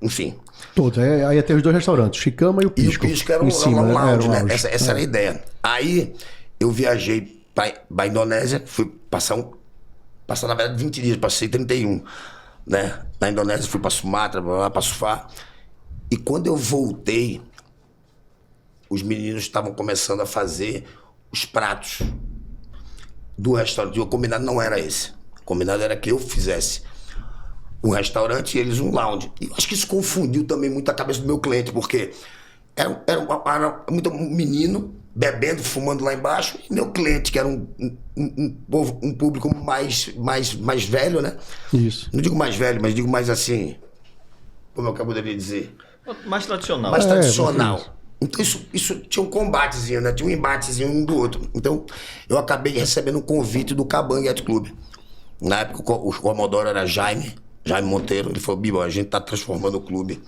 enfim. Todos, aí até os 2 restaurantes, Chicama e o Pisco. E o Pisco era um lounge, né? Essa era a ideia. Aí eu viajei pra Indonésia, fui passar na verdade 20 dias, passei 31, né? Na Indonésia fui pra Sumatra, pra Sufá. E quando eu voltei, os meninos estavam começando a fazer os pratos do restaurante. O combinado não era esse. O combinado era que eu fizesse um restaurante e eles um lounge. E eu acho que isso confundiu também muito a cabeça do meu cliente, porque era muito menino bebendo, fumando lá embaixo, e meu cliente, que era um público mais velho, né? Isso. Não digo mais velho, mas digo mais assim, como eu poderia dizer? Mais tradicional. Mais tradicional. Então isso tinha um combatezinho, né? Tinha um embatezinho um do outro. Então eu acabei recebendo um convite do Cabangue Yacht Club. Na época o Comodoro era Jaime Monteiro. Ele falou, Bibo, a gente tá transformando o clube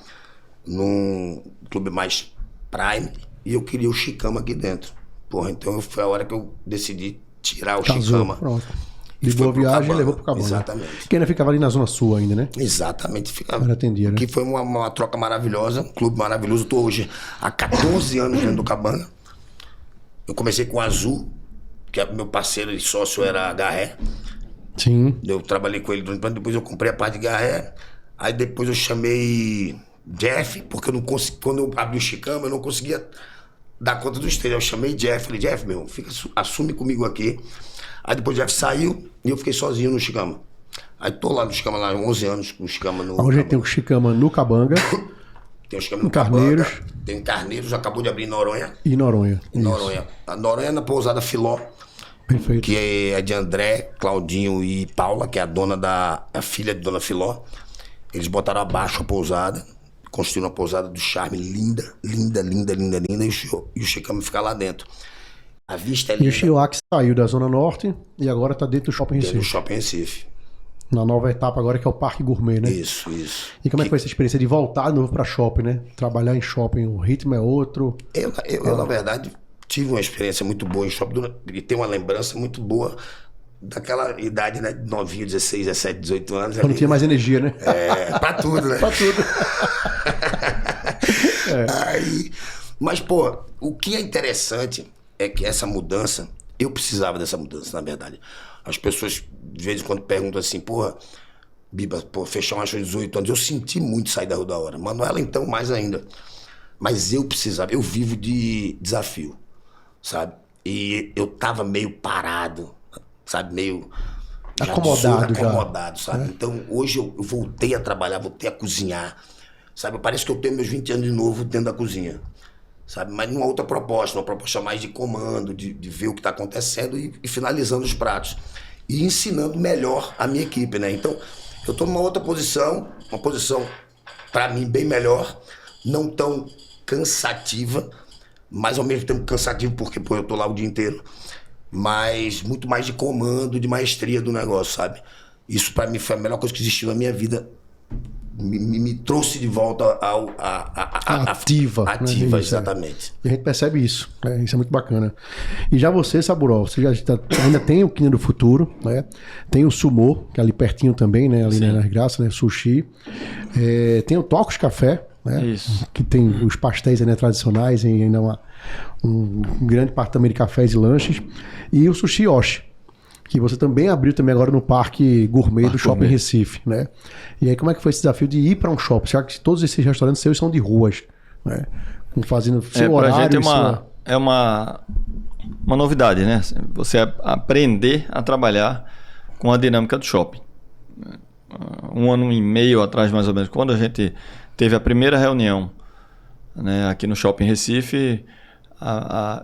num clube mais prime e eu queria o Chicama aqui dentro. Porra, então foi a hora que eu decidi tirar o Chicama. Pronto. De Boa Viagem levou pro Cabana. Exatamente. Que ainda ficava ali na Zona Sul ainda, né? Exatamente. Ficava. Era atendia, né? Que foi uma troca maravilhosa, um clube maravilhoso. Eu tô hoje há 14 anos dentro do Cabana. Eu comecei com o Azul, que meu parceiro e sócio era Garré. Sim. Eu trabalhei com ele durante o depois eu comprei a parte de Garré. Aí depois eu chamei Jeff, porque eu não consegui, quando eu abri o Chicama, eu não conseguia dar conta do esteio. Eu chamei Jeff, falei, Jeff, meu, assume comigo aqui. Aí depois o Jeff saiu e eu fiquei sozinho no Chicama. Aí tô lá no Chicama, lá 11 anos com o Chicama no... Hoje tem o Chicama no Cabanga Tem o Chicame no Carneiros. Capanga, tem o Carneiros, acabou de abrir em Noronha. E Noronha. Em Noronha. A Noronha é na pousada Filó. Perfeito. Que é de André, Claudinho e Paula, que é a filha de Dona Filó. Eles botaram abaixo a pousada, construíram uma pousada do charme linda, e o Chicame fica lá dentro. A vista é linda. E o Chihuax saiu da Zona Norte e agora tá dentro do Shopping Dentro do Recife. Shopping Recife. Na nova etapa agora, que é o Parque Gourmet, né? Isso. E como é que foi essa experiência de voltar de novo pra shopping, né? Trabalhar em shopping, o ritmo é outro. Eu na verdade, tive uma experiência muito boa em shopping e tenho uma lembrança muito boa daquela idade, né? Novinho, 16, 17, 18 anos. Quando tinha mais energia, né? Pra tudo, né? Pra tudo. Aí, mas, pô, o que é interessante é que essa mudança, eu precisava dessa mudança, na verdade. As pessoas, de vez em quando, perguntam assim, porra, Biba, pô, fechar uma show de 18 anos. Eu senti muito sair da Rua da Hora. Manuela, então, mais ainda. Mas eu precisava, eu vivo de desafio, sabe? E eu tava meio parado, sabe? Meio acomodado, sabe? Então, hoje eu voltei a trabalhar, voltei a cozinhar, sabe? Parece que eu tenho meus 20 anos de novo dentro da cozinha, sabe? Mas numa outra proposta, uma proposta mais de comando, de ver o que está acontecendo e finalizando os pratos. E ensinando melhor a minha equipe, né? Então, eu estou numa outra posição, uma posição, para mim, bem melhor, não tão cansativa, mas ao mesmo tempo cansativo, porque, pô, eu tô lá o dia inteiro, mas muito mais de comando, de maestria do negócio, sabe? Isso para mim foi a melhor coisa que existiu na minha vida. Me trouxe de volta ativa. Ativa, né? exatamente. E a gente percebe isso, né? Isso é muito bacana. E já você, Saburó, você ainda tem o Quina do Futuro, né? Tem o Sumô, que é ali pertinho também, né? Ali nas Graças, né? Sushi. Tem o Tocos Café, né? Isso. Que tem os pastéis, né, tradicionais e ainda um grande parte também de cafés e lanches. E o Sushi Yoshi, que você também abriu também agora no Parque Gourmet do Shopping Recife, né? E aí como é que foi esse desafio de ir para um shopping? Já que todos esses restaurantes seus são de ruas, né? Fazendo seu horário. Pra gente é uma novidade, né? Você aprender a trabalhar com a dinâmica do shopping. 1 ano e meio atrás, mais ou menos, quando a gente teve a primeira reunião, né, aqui no Shopping Recife,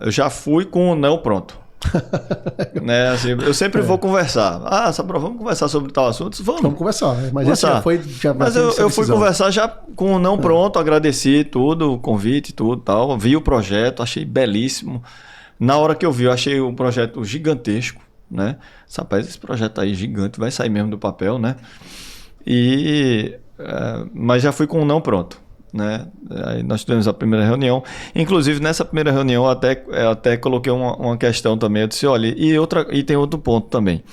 eu já fui com o não pronto. Né, assim, eu sempre vou conversar. Sabrão, vamos conversar sobre tal assunto? Vamos conversar. Mas esse já foi. Mas eu fui conversar já com o não pronto, agradeci tudo, o convite, tudo tal. Vi o projeto, achei belíssimo. Na hora que eu vi, eu achei o projeto gigantesco, né? Rapaz, esse projeto aí gigante, vai sair mesmo do papel, né? Mas já fui com o não pronto, né? Aí nós tivemos a primeira reunião. Inclusive, nessa primeira reunião, eu até coloquei uma questão também. Eu disse, olha, e tem outro ponto também.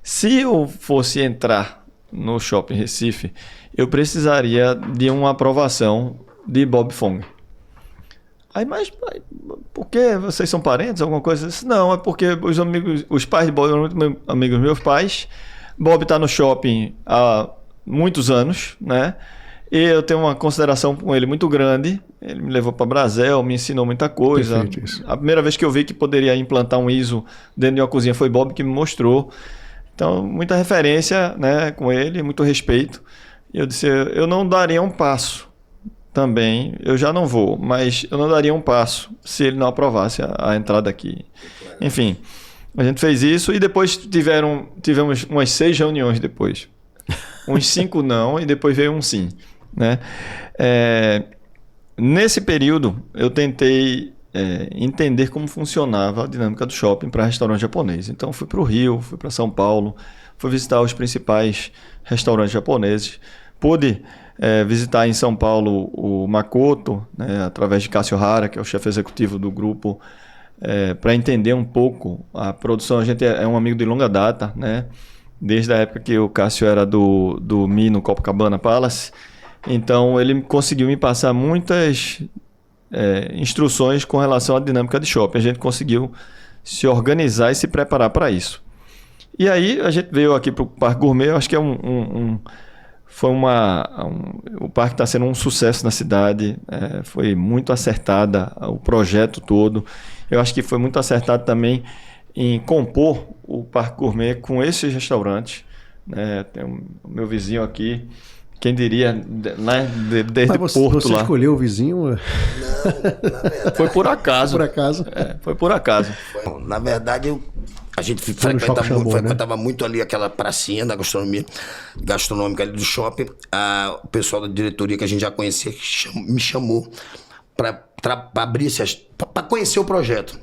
Se eu fosse entrar no Shopping Recife, eu precisaria de uma aprovação de Bob Fong. Mas por que vocês são parentes? Alguma coisa? Eu disse, não, é porque os pais de Bob eram muito amigos dos meus pais. Bob está no shopping há muitos anos, né? E eu tenho uma consideração com ele muito grande. Ele me levou para Brasel, me ensinou muita coisa. Perfeito, isso. A primeira vez que eu vi que poderia implantar um ISO dentro de uma cozinha foi Bob que me mostrou. Então, muita referência, né, com ele, muito respeito. E eu disse, eu não daria um passo também. Eu já não vou, mas eu não daria um passo se ele não aprovasse a entrada aqui. Enfim, a gente fez isso e depois tivemos umas 6 reuniões depois. Uns 5 não e depois veio um sim, né? Nesse período, eu tentei entender como funcionava a dinâmica do shopping para restaurante japonês. Então, fui para o Rio, fui para São Paulo, fui visitar os principais restaurantes japoneses. Pude visitar em São Paulo o Makoto, né, através de Cássio Hara, que é o chefe executivo do grupo, para entender um pouco a produção. A gente é um amigo de longa data, né? Desde a época que o Cássio era do Mi no Copacabana Palace. Então, ele conseguiu me passar muitas instruções com relação à dinâmica de shopping. A gente conseguiu se organizar e se preparar para isso. E aí, a gente veio aqui para o Parque Gourmet. Eu acho que o parque está sendo um sucesso na cidade. Foi muito acertada o projeto todo. Eu acho que foi muito acertado também em compor o Parque Gourmet com esses restaurantes, né? Tem o meu vizinho aqui, Quem diria, né? Desde Mas Porto você lá. escolheu o vizinho? Não, na verdade... Foi por acaso. Por acaso? Foi por acaso. Na verdade, a gente Foi no Shopping Xambô, frequentava muito ali aquela pracinha da gastronômica ali do shopping. O pessoal da diretoria que a gente já conhecia me chamou para abrir para conhecer o projeto.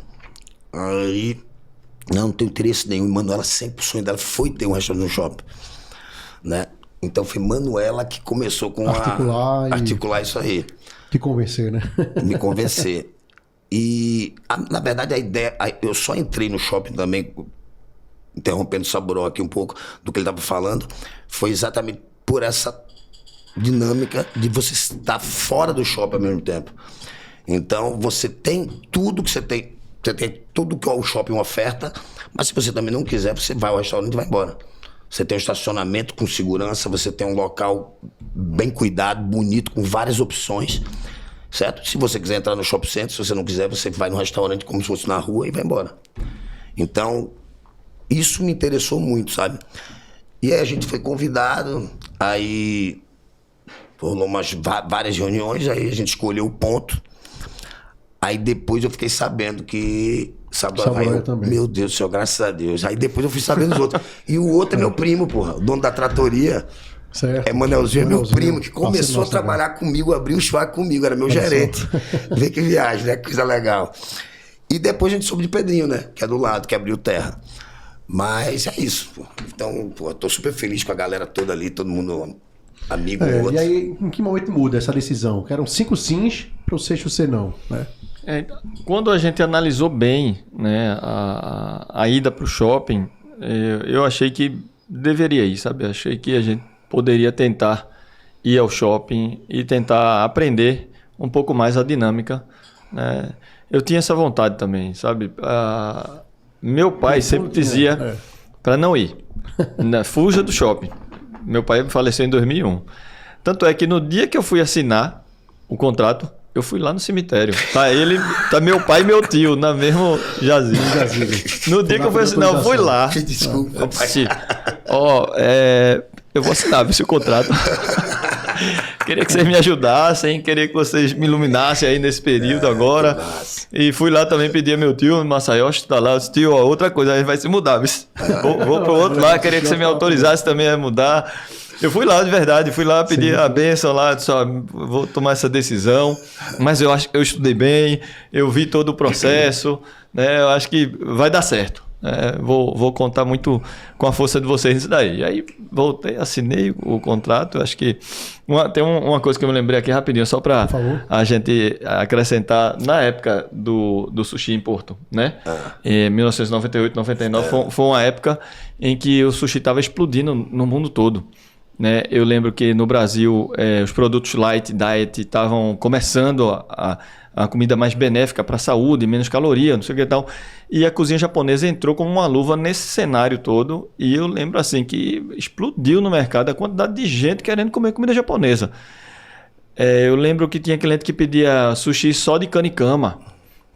Aí, não tenho interesse nenhum. Manuela, sempre o sonho dela foi ter um restaurante no shopping, né? Então foi Manuela que começou com articular isso aí. Te convencer, né? Me convencer. E, na verdade, a ideia... Eu só entrei no shopping também, interrompendo o Saburó aqui um pouco do que ele estava falando, foi exatamente por essa dinâmica de você estar fora do shopping ao mesmo tempo. Então, você tem tudo que você tem. Você tem tudo que o shopping oferta, mas se você também não quiser, você vai ao restaurante e vai embora. Você tem um estacionamento com segurança, você tem um local bem cuidado, bonito, com várias opções, certo? Se você quiser entrar no shopping center, se você não quiser, você vai no restaurante como se fosse na rua e vai embora. Então, isso me interessou muito, sabe? E aí a gente foi convidado, aí rolou várias reuniões, aí a gente escolheu o ponto. Aí depois eu fiquei sabendo que... Saburó também. Meu Deus do céu, graças a Deus. Aí depois eu fui sabendo dos outros. E o outro é meu primo, porra. O dono da tratoria. Certo. É Manelzinho, é meu primo, que começou a trabalhar comigo, abriu o churrasco comigo, era meu gerente. Vê que viagem, né? Coisa legal. E depois a gente soube de Pedrinho, né? Que é do lado, que abriu terra. Mas é isso, pô. Então, pô, tô super feliz com a galera toda ali, todo mundo amigo do outro. E aí, em que momento muda essa decisão? Que eram 5 sims para o sexto ser não, né? Quando a gente analisou bem, né, a ida para o shopping, eu achei que deveria ir, sabe? Achei que a gente poderia tentar ir ao shopping e tentar aprender um pouco mais a dinâmica, né? Eu tinha essa vontade também, sabe? Meu pai sempre dizia para não ir, né? Fuja do shopping. Meu pai faleceu em 2001. Tanto é que no dia que eu fui assinar o contrato, eu fui lá no cemitério. Tá meu pai e meu tio na mesmo jazigo. No dia que eu fui assinar, eu fui lá. Desculpa, pai. Eu vou assinar esse contrato. Queria que vocês me ajudassem, queria que vocês me iluminassem aí nesse período agora. E fui lá também pedir a meu tio, Massayoshi, que tá lá. Eu disse, tio, outra coisa, a gente vai se mudar. Vou pro outro lá, queria que você me autorizasse também a mudar. Eu fui lá de verdade, pedir a bênção lá, disse, vou tomar essa decisão, mas eu acho que eu estudei bem, eu vi todo o processo, né? Eu acho que vai dar certo. Vou contar muito com a força de vocês nisso daí. E aí voltei, assinei o contrato. Acho que tem uma coisa que eu me lembrei aqui rapidinho, só para a gente acrescentar. Na época do sushi em Porto, né? Em 1998, 99, foi uma época em que o sushi estava explodindo no mundo todo, né? Eu lembro que no Brasil os produtos light diet estavam começando a comida mais benéfica para a saúde, menos caloria, não sei o que e tal. E a cozinha japonesa entrou como uma luva nesse cenário todo. E eu lembro assim que explodiu no mercado a quantidade de gente querendo comer comida japonesa. Eu lembro que tinha cliente que pedia sushi só de canicama,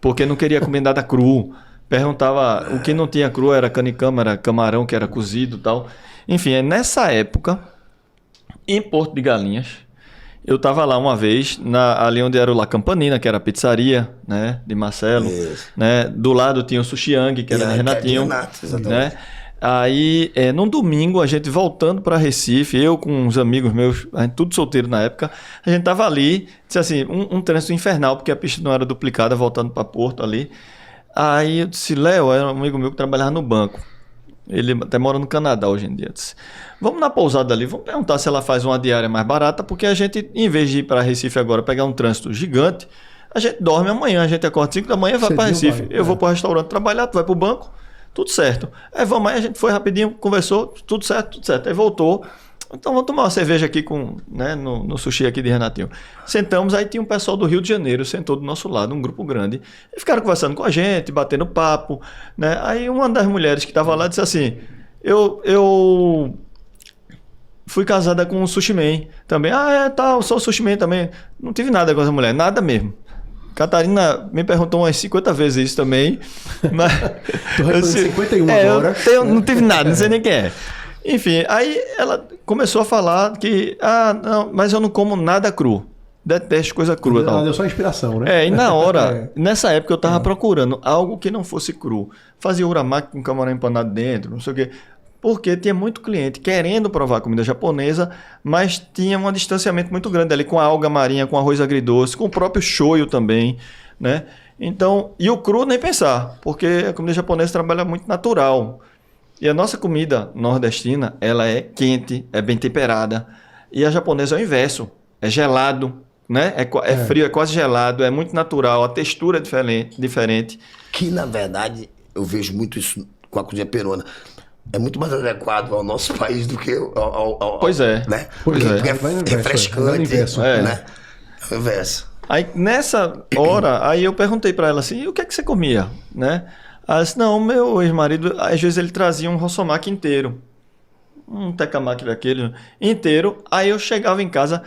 porque não queria comer nada cru. Perguntava, o que não tinha cru era canicama, era camarão que era cozido e tal. Enfim, nessa época, em Porto de Galinhas, eu estava lá uma vez, ali onde era o La Campanina, que era a pizzaria, né, de Marcelo. Né? Do lado tinha o Sushi Yang, que era de Renatinho. Né? Aí, num domingo, a gente voltando para Recife, eu com uns amigos meus, a gente tudo solteiro na época, a gente tava ali, disse assim, um trânsito infernal, porque a pista não era duplicada, voltando para Porto ali. Aí eu disse, Léo, era um amigo meu que trabalhava no banco. Ele até mora no Canadá hoje em dia. Disse, vamos na pousada ali, vamos perguntar se ela faz uma diária mais barata, porque a gente, em vez de ir para Recife agora, pegar um trânsito gigante, a gente dorme amanhã, a gente acorda 5 da manhã e vai para Recife. Eu vou para o restaurante trabalhar, tu vai para o banco, tudo certo. Vamos aí, a gente foi rapidinho, conversou, tudo certo. Aí voltou. Então vamos tomar uma cerveja aqui no sushi aqui de Renatinho. Sentamos, aí tinha um pessoal do Rio de Janeiro, sentou do nosso lado, um grupo grande, e ficaram conversando com a gente, batendo papo, né? Aí uma das mulheres que estava lá disse assim, eu fui casada com um sushi man também. Eu sou sushi man também. Não tive nada com essa mulher, nada mesmo. Catarina me perguntou umas 50 vezes isso também. Mas, tu vai fazer 51 agora. Não tive nada, não sei nem quem é. Enfim, aí ela começou a falar que, não, mas eu não como nada cru. Detesto coisa crua. Ela deu só inspiração, né? E na hora, nessa época eu tava procurando algo que não fosse cru. Fazia uramaki com camarão empanado dentro, não sei o quê. Porque tinha muito cliente querendo provar comida japonesa, mas tinha um distanciamento muito grande ali com a alga marinha, com arroz agridoce, com o próprio shoyu também, né? Então, e o cru nem pensar, porque a comida japonesa trabalha muito natural. E a nossa comida nordestina, ela é quente, é bem temperada. E a japonesa é o inverso, é gelado, né? É frio, é quase gelado, é muito natural, a textura é diferente. Que, na verdade, eu vejo muito isso com a cozinha peruana. É muito mais adequado ao nosso país do que ao pois é. Né? Pois porque é. É refrescante. Né? É o inverso. Aí, nessa hora, aí eu perguntei pra ela assim, o que é que você comia? Né? Ela disse, não, meu ex-marido, às vezes ele trazia um rossomaki inteiro. Um tekamaki daquele inteiro. Aí eu chegava em casa,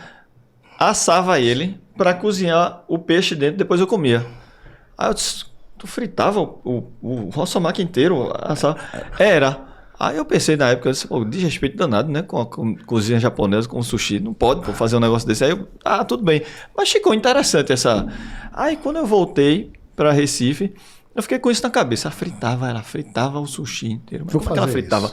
assava ele pra cozinhar o peixe dentro, depois eu comia. Aí eu disse, tu fritava o rossomaki inteiro? Assava? Era. Aí eu pensei na época, eu disse, pô, desrespeito danado, né? Com a cozinha japonesa, com o sushi. Não pode fazer um negócio desse. Aí eu, tudo bem. Mas ficou interessante essa... Aí quando eu voltei para Recife, eu fiquei com isso na cabeça. Ela fritava o sushi inteiro. Mas como é que ela fritava?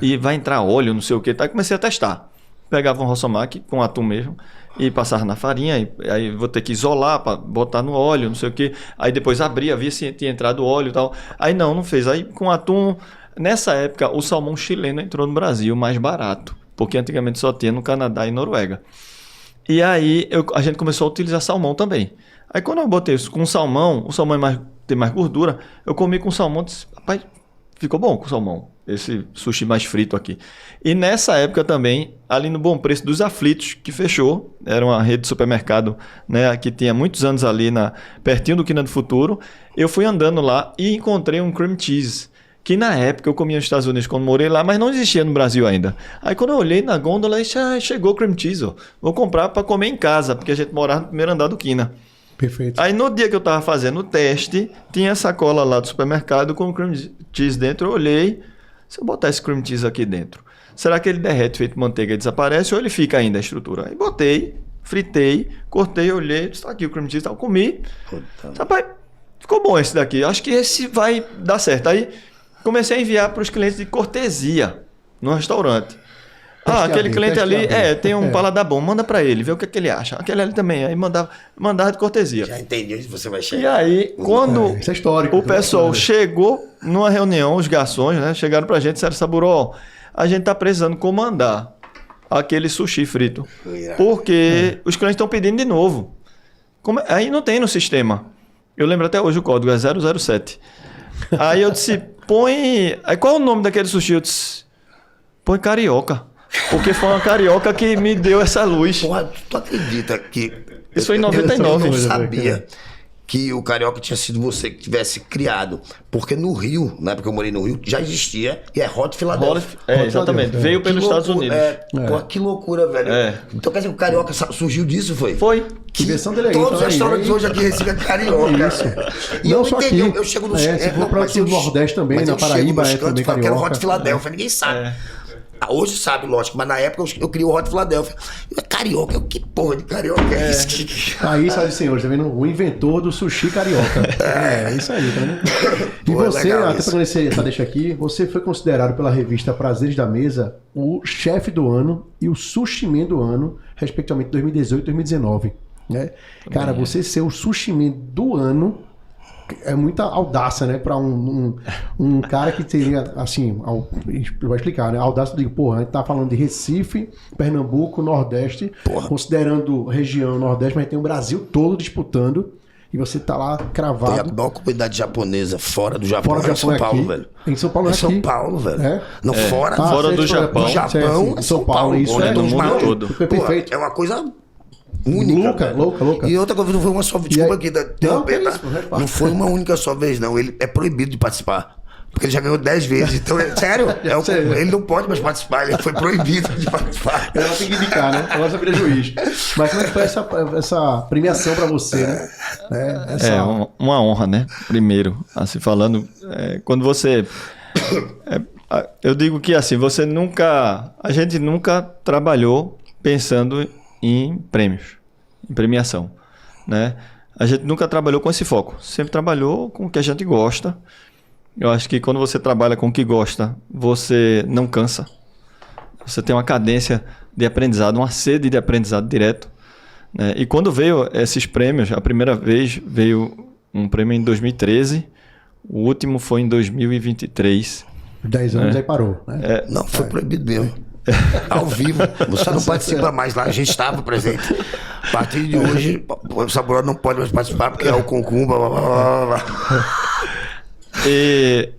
E vai entrar óleo, não sei o que. Aí comecei a testar. Pegava um rossomaki com atum mesmo e passava na farinha. Aí vou ter que isolar para botar no óleo, não sei o que. Aí depois abria, via se tinha entrado óleo e tal. Aí não fez. Aí com atum... Nessa época, o salmão chileno entrou no Brasil mais barato, porque antigamente só tinha no Canadá e Noruega. E aí a gente começou a utilizar salmão também. Aí quando eu botei isso com salmão, o salmão tem mais gordura, eu comi com salmão e disse, rapaz, ficou bom com salmão, esse sushi mais frito aqui. E nessa época também, ali no Bom Preço dos Aflitos, que fechou, era uma rede de supermercado, né, que tinha muitos anos ali pertinho do Quina do Futuro, eu fui andando lá e encontrei um cream cheese, que na época eu comia nos Estados Unidos quando morei lá, mas não existia no Brasil ainda. Aí quando eu olhei na gôndola, chegou o cream cheese, vou comprar para comer em casa, porque a gente morava no primeiro andar do Quina. Perfeito. Aí no dia que eu estava fazendo o teste, tinha a sacola lá do supermercado com o cream cheese dentro, eu olhei, se eu botar esse cream cheese aqui dentro, será que ele derrete feito manteiga e desaparece ou ele fica ainda a estrutura? Aí botei, fritei, cortei, olhei, está aqui o cream cheese, eu comi. Rapaz, ficou bom esse daqui, acho que esse vai dar certo. Aí comecei a enviar para os clientes de cortesia no restaurante. Aquele cliente ali tem um paladar bom, manda para ele, vê o que ele acha. Aquele ali também, aí mandava de cortesia. Já entendi onde você vai chegar. E aí, quando isso é histórico, o pessoal chegou numa reunião, os garçons, né, chegaram para a gente e disseram, Saburó, a gente está precisando comandar aquele sushi frito, porque os clientes estão pedindo de novo. Aí não tem no sistema. Eu lembro até hoje o código é 007. Aí eu disse, Aí qual é o nome daquele sushi? Eu disse, põe carioca. Porque foi uma carioca que me deu essa luz. Porra, tu acredita que... Isso foi em 99. Eu não sabia que o carioca tinha sido você que tivesse criado. Porque no Rio, na época que eu morei no Rio, já existia e é Hot Philadelphia. Exatamente. Veio pelos Estados Unidos. Pô, que loucura, velho. Então quer dizer que o carioca surgiu disso, foi? Foi. Que versão dele aí. Todos os restaurantes hoje aqui em Recife é carioca. Isso. E não eu só entendi, aqui. eu chego no... Se for para o Nordeste também, na Paraíba é também carioca. Que era o Hot Philadelphia, ninguém sabe. Hoje sabe, lógico, mas na época eu queria o Hot Philadelphia. Carioca, que porra de carioca é isso? Aí, sabe, senhores, tá vendo? O inventor do sushi carioca. Isso aí, tá vendo? E você, até pegando essa deixa aqui, você foi considerado pela revista Prazeres da Mesa o chefe do ano e o sushi man do ano, respectivamente 2018 e 2019. Né? Cara, você ser o sushi man do ano é muita audácia, né? Pra um cara que teria, assim, vai explicar, né? A audácia, eu digo, porra, a gente tá falando de Recife, Pernambuco, Nordeste, considerando região Nordeste, mas tem o Brasil todo disputando, e você tá lá cravado. Tem a maior comunidade japonesa fora do Japão, fora do Japão, Japão São Paulo, aqui. velho. Em São Paulo, é São Paulo, velho. Não, fora do Japão. Do Japão é São Paulo. Isso é do mundo todo. Perfeito. É uma coisa... única. Louca. E outra coisa, não foi uma só vez. Desculpa aqui, não foi uma única só vez, não. Ele é proibido de participar. Porque ele já ganhou 10 vezes. Então, sério, ele não pode mais participar. Ele foi proibido de participar. Ela tem que indicar, né? Agora você vira juiz. Mas como é que foi essa premiação pra você, né? Uma honra, né? Primeiro, assim falando, quando você Eu digo que assim, a gente nunca trabalhou pensando em prêmios, em premiação, né? A gente nunca trabalhou com esse foco, sempre trabalhou com o que a gente gosta. Eu acho que quando você trabalha com o que gosta, você não cansa. Você tem uma cadência de aprendizado, uma sede de aprendizado direto, né? E quando veio esses prêmios, a primeira vez veio um prêmio em 2013, o último foi em 2023. 10 anos aí parou, né? Não, foi proibido mesmo. Ao vivo. Você não participa mais lá, a gente estava presente. A partir de hoje, o Saburó não pode mais participar porque é o concumba. Blá, blá, blá, blá. E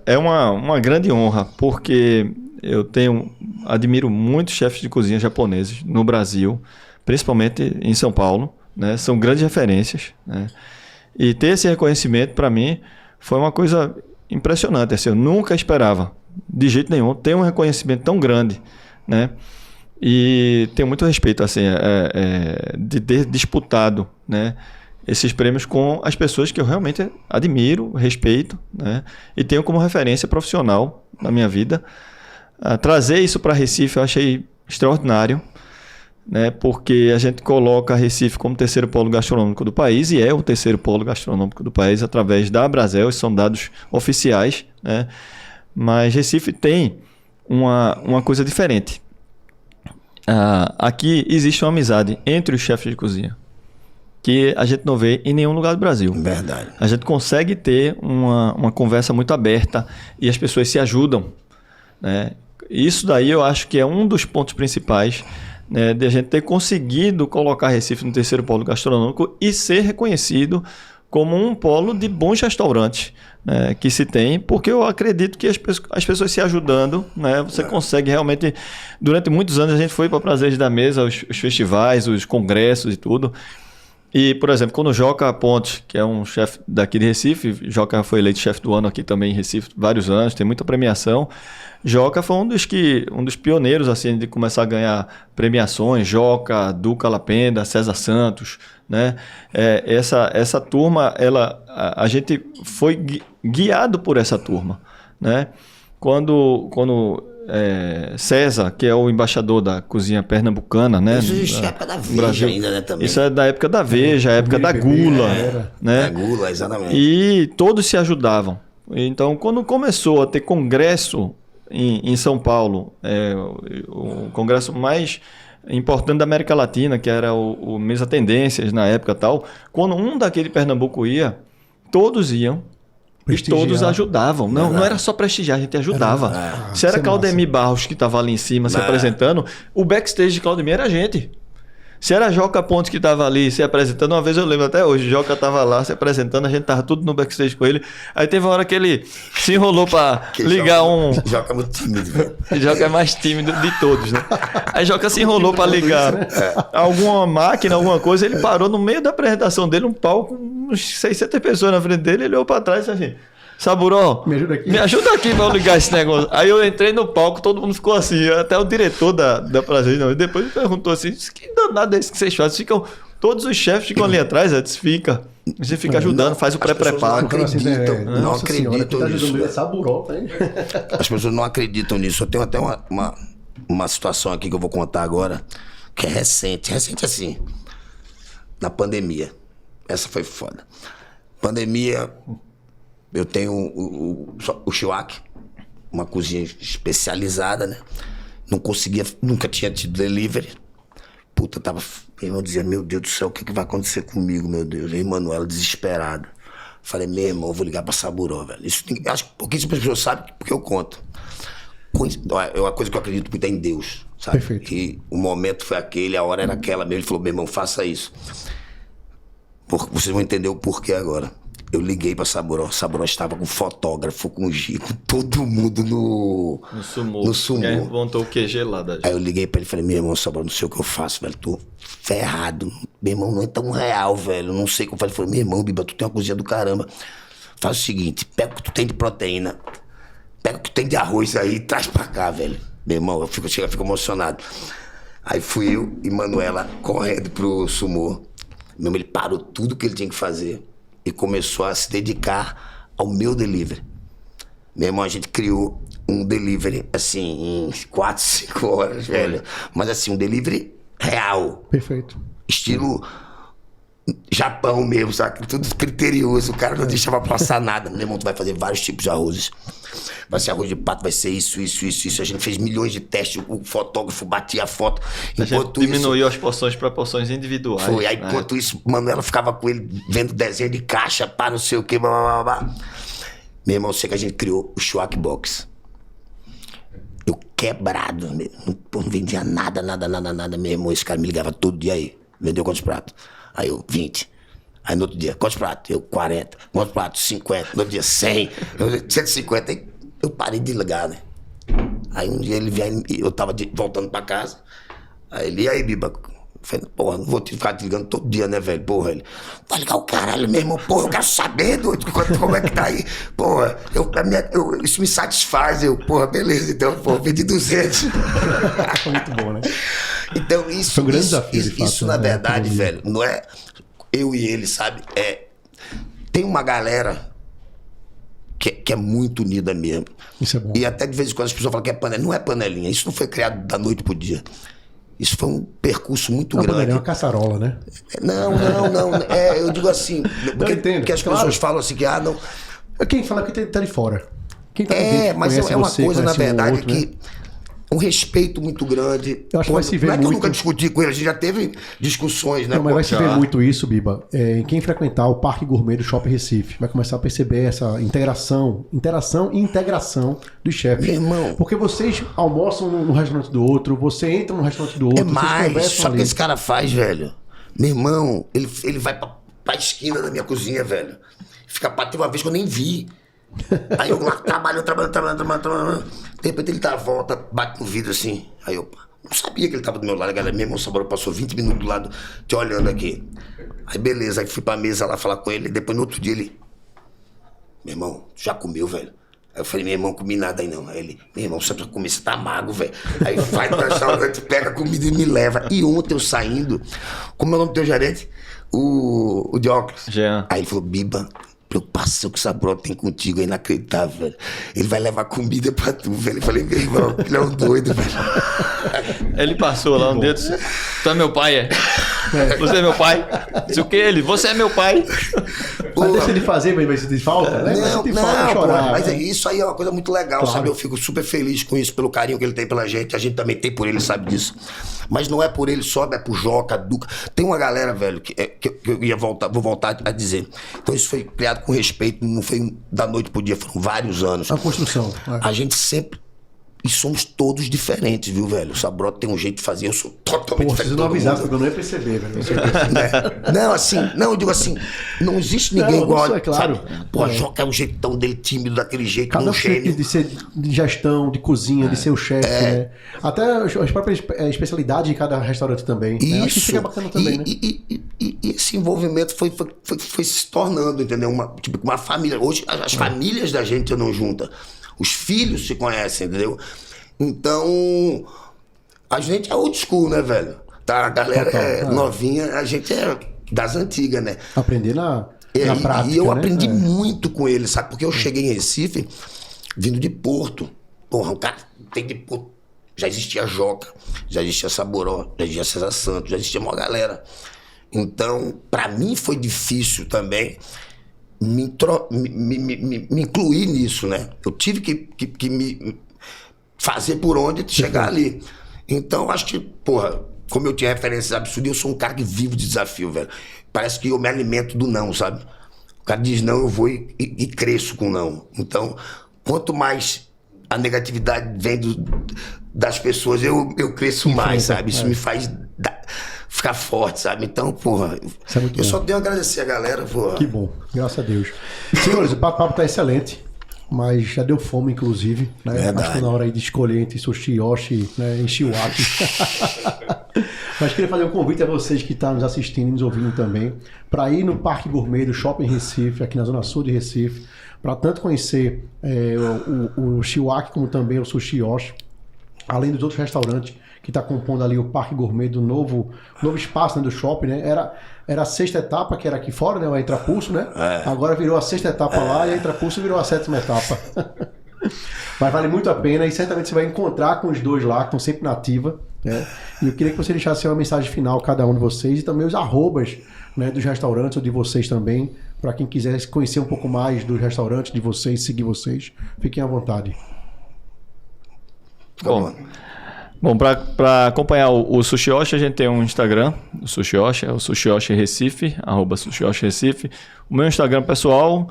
é uma grande honra, porque eu admiro muitos chefes de cozinha japoneses no Brasil, principalmente em São Paulo, né? São grandes referências, né? E ter esse reconhecimento, para mim, foi uma coisa impressionante. Assim, eu nunca esperava, de jeito nenhum, ter um reconhecimento tão grande, né? E tenho muito respeito assim, de ter disputado, né, esses prêmios com as pessoas que eu realmente admiro, respeito, né? E tenho como referência profissional na minha vida. Trazer isso para Recife eu achei extraordinário, né? Porque a gente coloca Recife como terceiro polo gastronômico do país, e é o terceiro polo gastronômico do país através da Abrazel, são dados oficiais, né? Mas Recife tem uma coisa diferente. Aqui existe uma amizade entre os chefes de cozinha que a gente não vê em nenhum lugar do Brasil. Verdade. A gente consegue ter uma conversa muito aberta e as pessoas se ajudam, né? Isso daí eu acho que é um dos pontos principais, né, de a gente ter conseguido colocar Recife no terceiro polo gastronômico e ser reconhecido como um polo de bons restaurantes, né, que se tem, porque eu acredito que as pessoas se ajudando, né, você consegue realmente... Durante muitos anos a gente foi para Prazeres da Mesa, os festivais, os congressos e tudo. E, por exemplo, quando o Joca Pontes, que é um chefe daqui de Recife, Joca foi eleito chefe do ano aqui também em Recife vários anos, tem muita premiação. Joca foi um dos pioneiros assim, de começar a ganhar premiações. Joca, Duca Lapenda, César Santos, né? Essa turma, a gente foi guiado por essa turma, né? Quando César, que é o embaixador da cozinha pernambucana, né? Isso existe na época da Veja ainda, né? Também. Isso é da época da Veja, época da Gula, né? Da Gula, exatamente. E todos se ajudavam. Então, quando começou a ter congresso em São Paulo, o congresso mais importante da América Latina, que era o Mesa Tendências na época tal, quando um daquele Pernambuco ia, todos iam. E todos ajudavam. Não era só prestigiar, a gente ajudava. Se era Claudemir Barros que estava ali em cima se apresentando, o backstage de Claudemir era a gente. Se era Joca Pontes que estava ali se apresentando, uma vez eu lembro até hoje, Joca estava lá se apresentando, a gente estava tudo no backstage com ele. Aí teve uma hora que ele se enrolou para ligar Joca é muito tímido, velho. Joca é mais tímido de todos, né? Aí Joca se enrolou para ligar alguma máquina, alguma coisa, ele parou no meio da apresentação dele, um palco, uns 600 pessoas na frente dele, ele olhou para trás e assim... Saburó, me ajuda aqui pra eu ligar esse negócio. Aí eu entrei no palco, todo mundo ficou assim, até o diretor da Prazer, não. E depois ele perguntou assim, que danado é esse que vocês fazem? Todos os chefes ficam ali atrás, você fica ajudando, faz o pré-preparo. Não acreditam nisso. Saburó, tá aí? As pessoas não acreditam nisso. Eu tenho até uma situação aqui que eu vou contar agora, que é recente assim, na pandemia. Essa foi foda. Pandemia... Eu tenho o Chiwak, uma cozinha especializada, né? Não conseguia, nunca tinha tido delivery. Puta, meu irmão dizia, meu Deus do céu, o que vai acontecer comigo, meu Deus? E Emanuela, desesperado. Falei, meu irmão, eu vou ligar pra Saburó, velho. Isso, acho que pouquíssimas pessoas sabem porque eu conto. É uma coisa que eu acredito muito em Deus, sabe? Perfeito. Que o momento foi aquele, a hora era aquela mesmo. Ele falou, meu irmão, faça isso. Vocês vão entender o porquê agora. Eu liguei pra Saburó. Saburó estava com fotógrafo, com Gico, todo mundo no Sumo. Aí montou o QG lá da gente. Aí eu liguei pra ele e falei, meu irmão, Saburó, não sei o que eu faço, velho. Tô ferrado. Meu irmão, não é tão real, velho. Não sei o que eu falei. Ele falou, meu irmão, Biba, tu tem uma cozinha do caramba. Faz o seguinte, pega o que tu tem de proteína, pega o que tu tem de arroz aí e traz pra cá, velho. Meu irmão, eu fico emocionado. Aí fui eu e Manuela correndo pro Sumo. Meu irmão, ele parou tudo que ele tinha que fazer e começou a se dedicar ao meu delivery. Meu irmão, a gente criou um delivery, assim, em 4, 5 horas, velho. Mas assim, um delivery real. Perfeito. Estilo Japão mesmo, sabe? Tudo criterioso. O cara não deixava passar nada. Meu irmão, tu vai fazer vários tipos de arrozes. Vai ser arroz de pato, vai ser isso. A gente fez milhões de testes. O fotógrafo batia a foto. A gente diminuiu as porções para porções individuais. Foi. Aí, enquanto isso, Manuela ficava com ele vendo desenho de caixa, pá, não sei o que, blá, blá, blá. Meu irmão, sei que a gente criou o Shuak Box. Eu quebrado, não vendia nada, meu irmão. Esse cara me ligava todo dia aí. Vendeu quantos pratos? Aí eu, 20. Aí no outro dia, quantos pratos? Eu, 40. Quantos pratos? 50. No outro dia, 100. 150. Aí eu parei de ligar, né? Aí um dia ele veio, eu tava voltando pra casa. Aí ele, e aí, Biba? Eu falei, porra, não vou te ficar te ligando todo dia, né, velho? Porra, ele, vai ligar o caralho, meu irmão, porra, eu quero saber, doido, como é que tá aí. Porra, isso me satisfaz, porra, beleza, então, porra, vendi 200. Muito bom, né? Então, isso, foi um grande desafio, de fato, isso na verdade, velho, não é eu e ele, sabe? Tem uma galera que é muito unida mesmo. Isso é bom. E até de vez em quando as pessoas falam que é panelinha. Não é panelinha, isso não foi criado da noite pro dia. Isso foi um percurso muito grande. É uma caçarola, né? Não. Eu digo assim, porque as pessoas falam assim que, não... Quem fala que tá de fora. Quem tá dentro, mas é uma você, coisa, na verdade, outro, que... Né? Um respeito muito grande. Eu acho que vai se ver não é que muito... eu nunca discuti com ele, a gente já teve discussões, né? Não, mas vai se ver muito isso, Biba. Quem frequentar o Parque Gourmet do Shopping Recife vai começar a perceber essa interação e integração dos chefes. Meu irmão. Porque vocês almoçam no restaurante do outro, você entra no restaurante do outro, vocês conversam só ali. Que esse cara faz, velho. Meu irmão, ele vai pra esquina da minha cozinha, velho. Fica pra ter uma vez que eu nem vi. Aí eu lá trabalhando. De repente ele volta, bate no vidro assim. Aí eu não sabia que ele tava do meu lado. A galera, meu irmão, Saboró passou 20 minutos do lado, te olhando aqui. Aí beleza, aí fui pra mesa lá falar com ele. Depois no outro dia ele, meu irmão, já comeu, velho? Aí eu falei, meu irmão, comi nada aí não. Aí ele, meu irmão, você precisa comer, você tá magro, velho. Aí vai no restaurante, pega a comida e me leva. E ontem eu saindo, como é o nome do teu gerente? O de óculos. Jean. Aí ele falou, Biba, preocupação que o Saboró tem contigo é inacreditável, velho. Ele vai levar comida pra tu, velho. Eu falei, meu irmão, ele é um doido, velho. Ele passou lá um dia e disse, tu é meu pai, Você é meu pai? Disse o que ele? Você é meu pai. Mas deixa ele fazer, mas se falta, né? Mas isso aí é uma coisa muito legal, claro. Sabe? Eu fico super feliz com isso, pelo carinho que ele tem pela gente. A gente também tem por ele, sabe disso. Mas não é por ele só, é por Joca, Duca. Tem uma galera, velho, que eu vou voltar a dizer. Então isso foi criado com respeito, não foi da noite pro dia, foram vários anos. A construção. A gente sempre... E somos todos diferentes, viu, velho? O Saboró tem um jeito de fazer, eu sou totalmente diferente. Vocês não avisaram, porque eu não ia perceber, velho. Não, eu digo assim, não existe ninguém igual. É claro. Sabe? Pô, a Joca é um jeitão dele, tímido, daquele jeito, cada um gênio. De ser de gestão, de cozinha, de ser o chefe, né? Até as próprias especialidades de cada restaurante também. Isso. Né? Acho que fica bacana também, né? E esse envolvimento foi se tornando, entendeu? Uma família. Hoje, as famílias da gente não juntam. Os filhos se conhecem, entendeu? Então, a gente é old school, né, velho? Tá, a galera novinha, a gente é das antigas, né? Aprender na prática, e eu né? aprendi muito com ele, sabe? Porque eu cheguei em Recife, vindo de Porto. Porra, o cara tem de Porto. Já existia Joca, já existia Saboró, já existia César Santos, já existia uma galera. Então, pra mim foi difícil também me incluir nisso, né? Eu tive que me fazer por onde chegar ali. Então, acho que, porra, como eu tinha referências absurdas, eu sou um cara que vivo de desafio, velho. Parece que eu me alimento do não, sabe? O cara diz não, eu vou e cresço com não. Então, quanto mais a negatividade vem das pessoas, eu cresço mais, sabe? Isso me faz ficar forte, sabe? Então, porra, eu só tenho a agradecer a galera, porra. Que bom, graças a Deus. Senhores, o papo tá excelente, mas já deu fome, inclusive, né? Verdade. Acho que na hora aí de escolher entre sushi, yoshi, né, e shiwaki. Mas queria fazer um convite a vocês que estão nos assistindo e nos ouvindo também, para ir no Parque Gourmet do Shopping Recife, aqui na Zona Sul de Recife, para tanto conhecer o shiwaki como também o sushi yoshi, além dos outros restaurantes que está compondo ali o Parque Gourmet do novo espaço, né, do shopping, né? Era a 6ª etapa, que era aqui fora, né? O Entrapulso, né? Agora virou a 6ª etapa lá e a Entrapulso virou a 7ª etapa. Mas vale muito a pena e certamente você vai encontrar com os dois lá, que estão sempre na ativa. Né? E eu queria que você deixasse uma mensagem final, cada um de vocês, e também os arrobas, né, dos restaurantes ou de vocês também, para quem quiser conhecer um pouco mais dos restaurantes de vocês, seguir vocês. Fiquem à vontade. Bom, para acompanhar o Sushi Oshi, a gente tem um Instagram, o Sushi Oshi, é o Sushi Oshi Recife, @SushiOshi-Recife. O meu Instagram pessoal,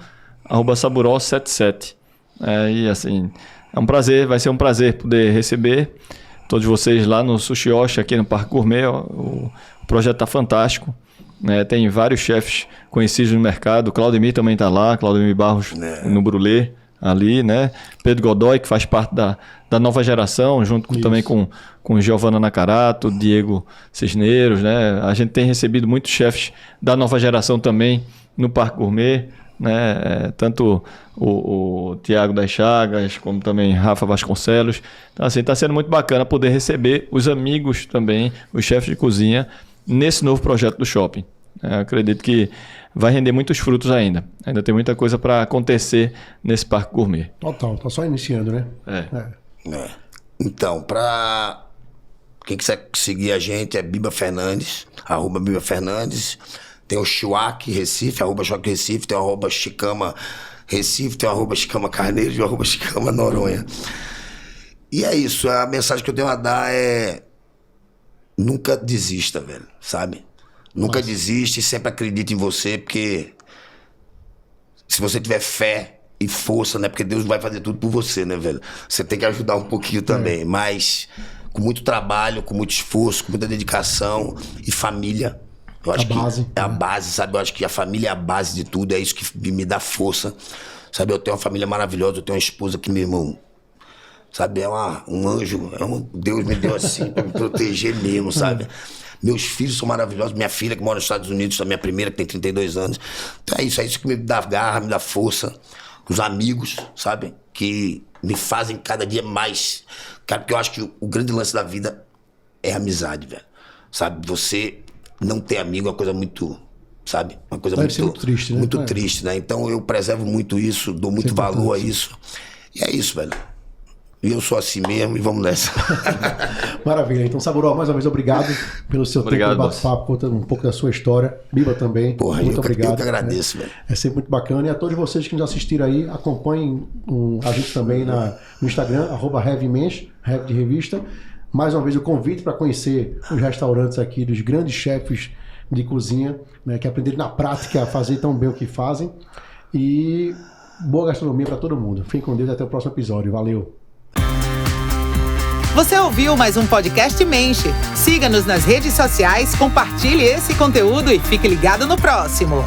@Saburó77. E assim, é um prazer, vai ser um prazer poder receber todos vocês lá no Sushi Oshi, aqui no Parque Gourmet. O projeto está fantástico. Tem vários chefes conhecidos no mercado. O Claudemir também está lá, Claudemir Barros no Brulé. Ali, né? Pedro Godoy, que faz parte da nova geração, junto também com Giovanna Nakarato, Diego Cisneiros, né? A gente tem recebido muitos chefes da nova geração também no Parque Gourmet, né? Tanto o Tiago das Chagas, como também Rafa Vasconcelos. Então, assim, está sendo muito bacana poder receber os amigos também, os chefes de cozinha, nesse novo projeto do shopping. Acredito que vai render muitos frutos ainda. Ainda tem muita coisa para acontecer nesse Parque Gourmet. Total, tá só iniciando, né? Então, para quem quiser seguir a gente, é Biba Fernandes, @Biba Fernandes. Tem o Chihuac Recife, @Chihuac Recife. Tem o @Chicama Recife. Tem o @Chicama Carneiro e o @Chicama Noronha. E é isso, a mensagem que eu tenho a dar é: nunca desista, velho, sabe? Nunca desiste, sempre acredite em você, porque se você tiver fé e força, né? Porque Deus vai fazer tudo por você, né, velho? Você tem que ajudar um pouquinho também, mas com muito trabalho, com muito esforço, com muita dedicação e família. Eu acho é a base, sabe? Eu acho que a família é a base de tudo, é isso que me dá força. Sabe, eu tenho uma família maravilhosa, eu tenho uma esposa que, meu irmão, sabe, é um anjo, Deus me deu assim pra me proteger mesmo, sabe? Meus filhos são maravilhosos. Minha filha que mora nos Estados Unidos, a minha primeira que tem 32 anos. Então é isso que me dá garra, me dá força. Os amigos, sabe? Que me fazem cada dia mais. Cara, porque eu acho que o grande lance da vida é a amizade, velho. Sabe? Você não ter amigo é uma coisa muito, sabe? Uma coisa muito triste, né? Muito triste, né? Então eu preservo muito isso, dou muito valor a isso. E é isso, velho. E eu sou assim mesmo e vamos nessa. Maravilha. Então, Saburó, mais uma vez, obrigado pelo seu tempo de bate-papo, contando um pouco da sua história. Biba também. Porra, muito obrigado. Eu que agradeço, velho. É sempre muito bacana. E a todos vocês que nos assistiram aí, acompanhem a gente também no Instagram, @HeavyMensch, Heavy de Revista. Mais uma vez, o convite para conhecer os restaurantes aqui dos grandes chefes de cozinha, né, que aprenderam na prática a fazer tão bem o que fazem. E boa gastronomia para todo mundo. Fiquem com Deus e até o próximo episódio. Valeu! Você ouviu mais um podcast Menche. Siga-nos nas redes sociais, compartilhe esse conteúdo e fique ligado no próximo.